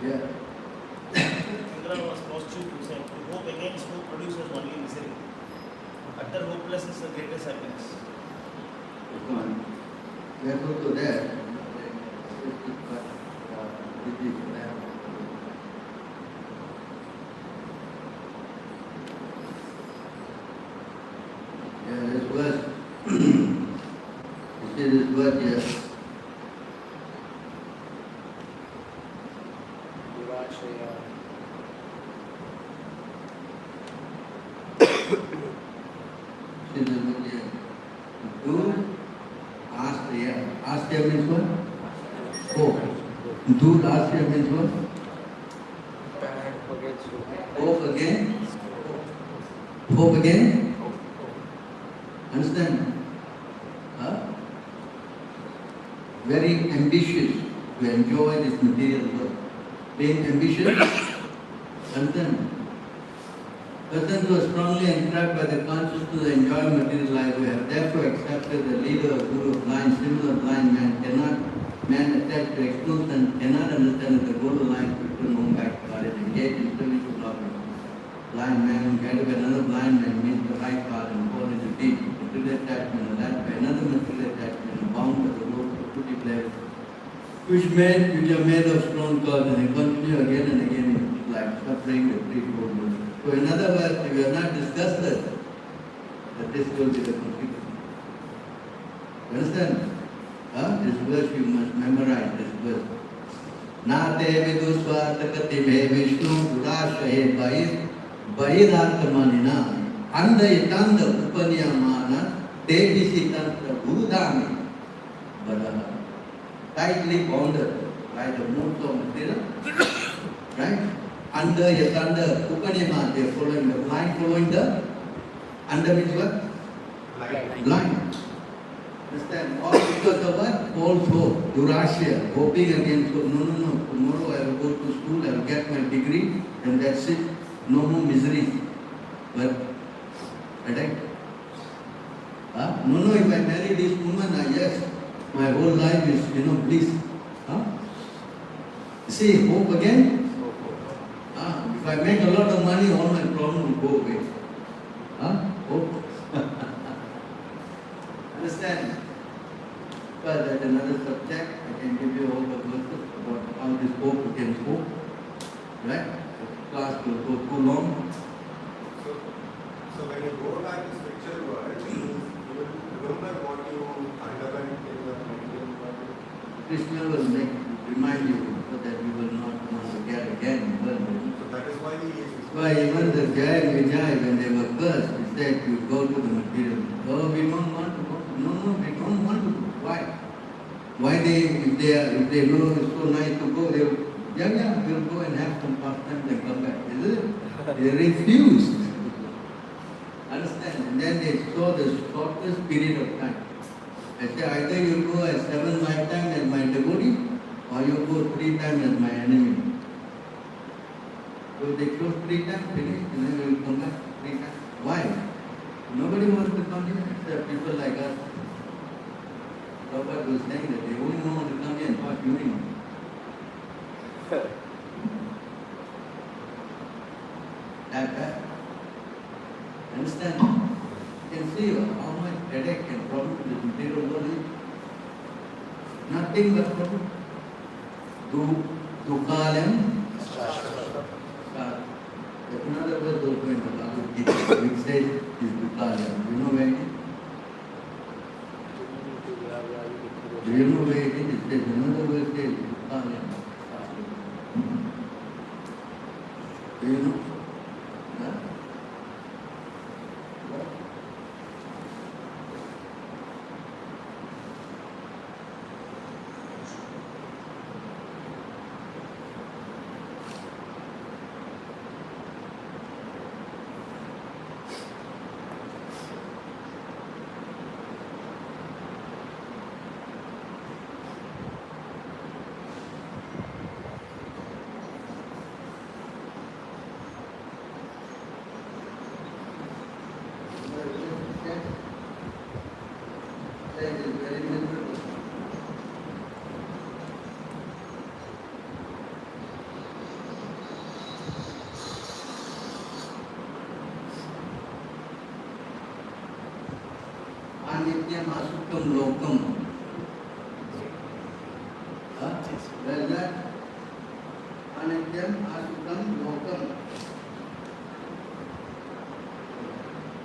Yeah. Pingala was prostitute who said, to hope against hope produces only misery. Utter hopelessness is the greatest happiness. Come on. We are going to there. Yeah, this verse. You see this word here. See this word here. Do Asya means what? Hope. Do Asya means what? Hope again. Hope again. Understand? Huh? Very ambitious to enjoy this material world. Being ambitious. Understand? Persons who are strongly entrapped by the consciousness to enjoy material life who have therefore accepted the leader or guru of blind, similar blind man attached to external and cannot understand that the goal of life is to know back to God is engaged in service to love. Blind man who guided by another blind man meets the right path and fall into deep material attachment, and that by another material attachment, bound by the rope of pretty players, which are made of strong cords, and they continue again and again in life, suffering the threefold misery. So in other words, if you are not disgusted, that this will be the complete. You understand? This verse you must memorize this verse. Na te vidusvatakati me Vishnu durashahe bahiratamanina anda yatanda upanyamana te visitantra bhudami badaha. Tightly bonded by the moods of material, right? Under yatanda upanyama, they are following the blind, following the under means what? Blind. Understand? All because of what? False hope, durashya, hoping against hope. No, tomorrow I will go to school, I will get my degree, and that's it. No more misery. But, right? No, if I marry this woman, yes, my whole life is, bliss. See, hope again. If I make a lot of money, all my problems will go away. Hope. Understand? But that's another subject. I can give you all the verses about how this hope against hope. Right? The class will go too long. So when you go back to spiritual world, you will remember what you underwent in the medical world. Krishna will remind you so that you will not want to get again. So that is why he is. Why even the Jai Vijay, when they were cursed, he said, you go to the material. Oh, we don't want to go. No, we don't want to go. Why? Why if they know it's so nice to go, they will, we'll go and have some pastime and come back. Isn't it? They refused. Understand? And then they saw the shortest period of time. I say either you go as 7 lifetimes as my devotee, or you go 3 times as my enemy. So they chose 3 times, finish, and then we will come back 3 times. Why? Nobody wants to come here except people like us. Prabhupada was saying that they only want to come here and talk urine. That bad. Understand? You can see how much headache and problem this material world is. Nothing but problem. Dukalem. There's another verse also in the Bhagavad Gita which says is Dukalem. You know where it is? Do you know where it is? It says another verse says Dukalem. Do you know? Huh? Anityam asukam lokam. Where is that? Anityam asukam lokam.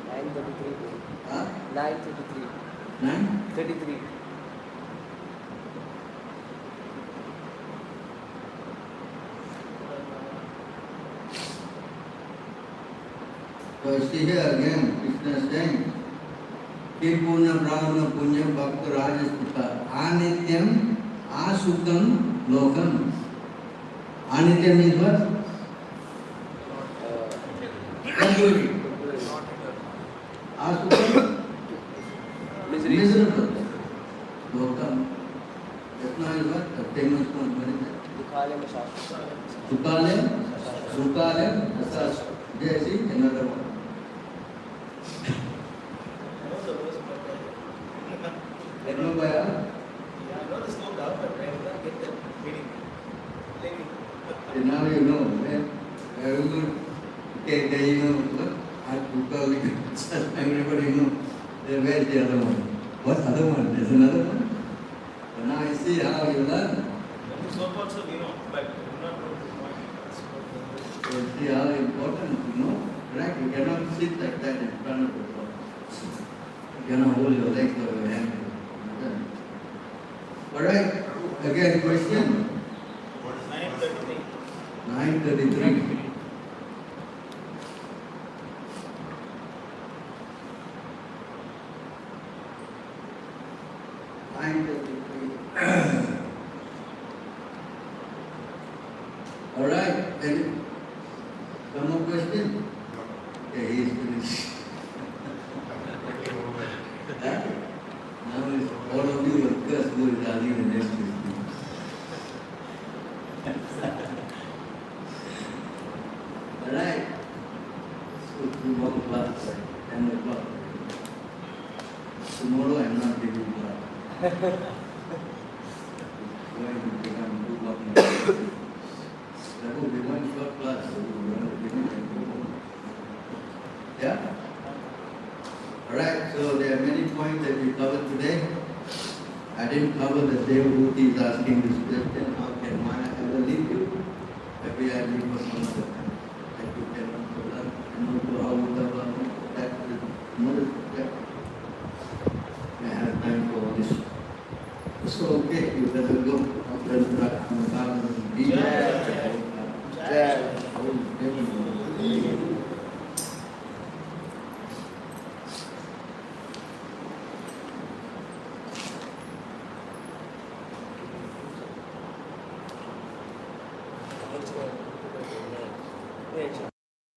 9:33. Huh? 9:33. 9? 33. So see here again, Krishna is saying, Kirpuna Brahmana Punya Bhakta Rajastita Anityam Asukam Lokam. Anityam means what? Temporary. Asukam miserable. Lokam. Krishna is what? The famous one. What is that? Dukalem. Asas. There see another one. I know by heart? I know the slow down, but I did not get the meaning. Now you know. Very good. Okay, there you know. Everybody know. Where's the other one? What other one? There's another one. But now you see how you learn. So also we know, but we do not know the point. You see how important to know. Right? You cannot sit like that in front of the door. You cannot hold your legs or your hand. What Alright, again question. 9:33. 9:33. Alright, any some more question? Okay, he is finished. Huh? Now is all of you will curse who is arguing the next question. Alright. So tomorrow class at 10 o'clock. Tomorrow I am not giving class. Going to become 2 o'clock. That will be one short class. So we will finish and go home. Yeah? Alright, so there are many points that we covered today. I didn't cover the day who is asking this question, how can Maya ever leave you? Maybe I leave for some other time. That you cannot learn and also how would that is another step. I have time for all this. So okay, you better go. After the Jai.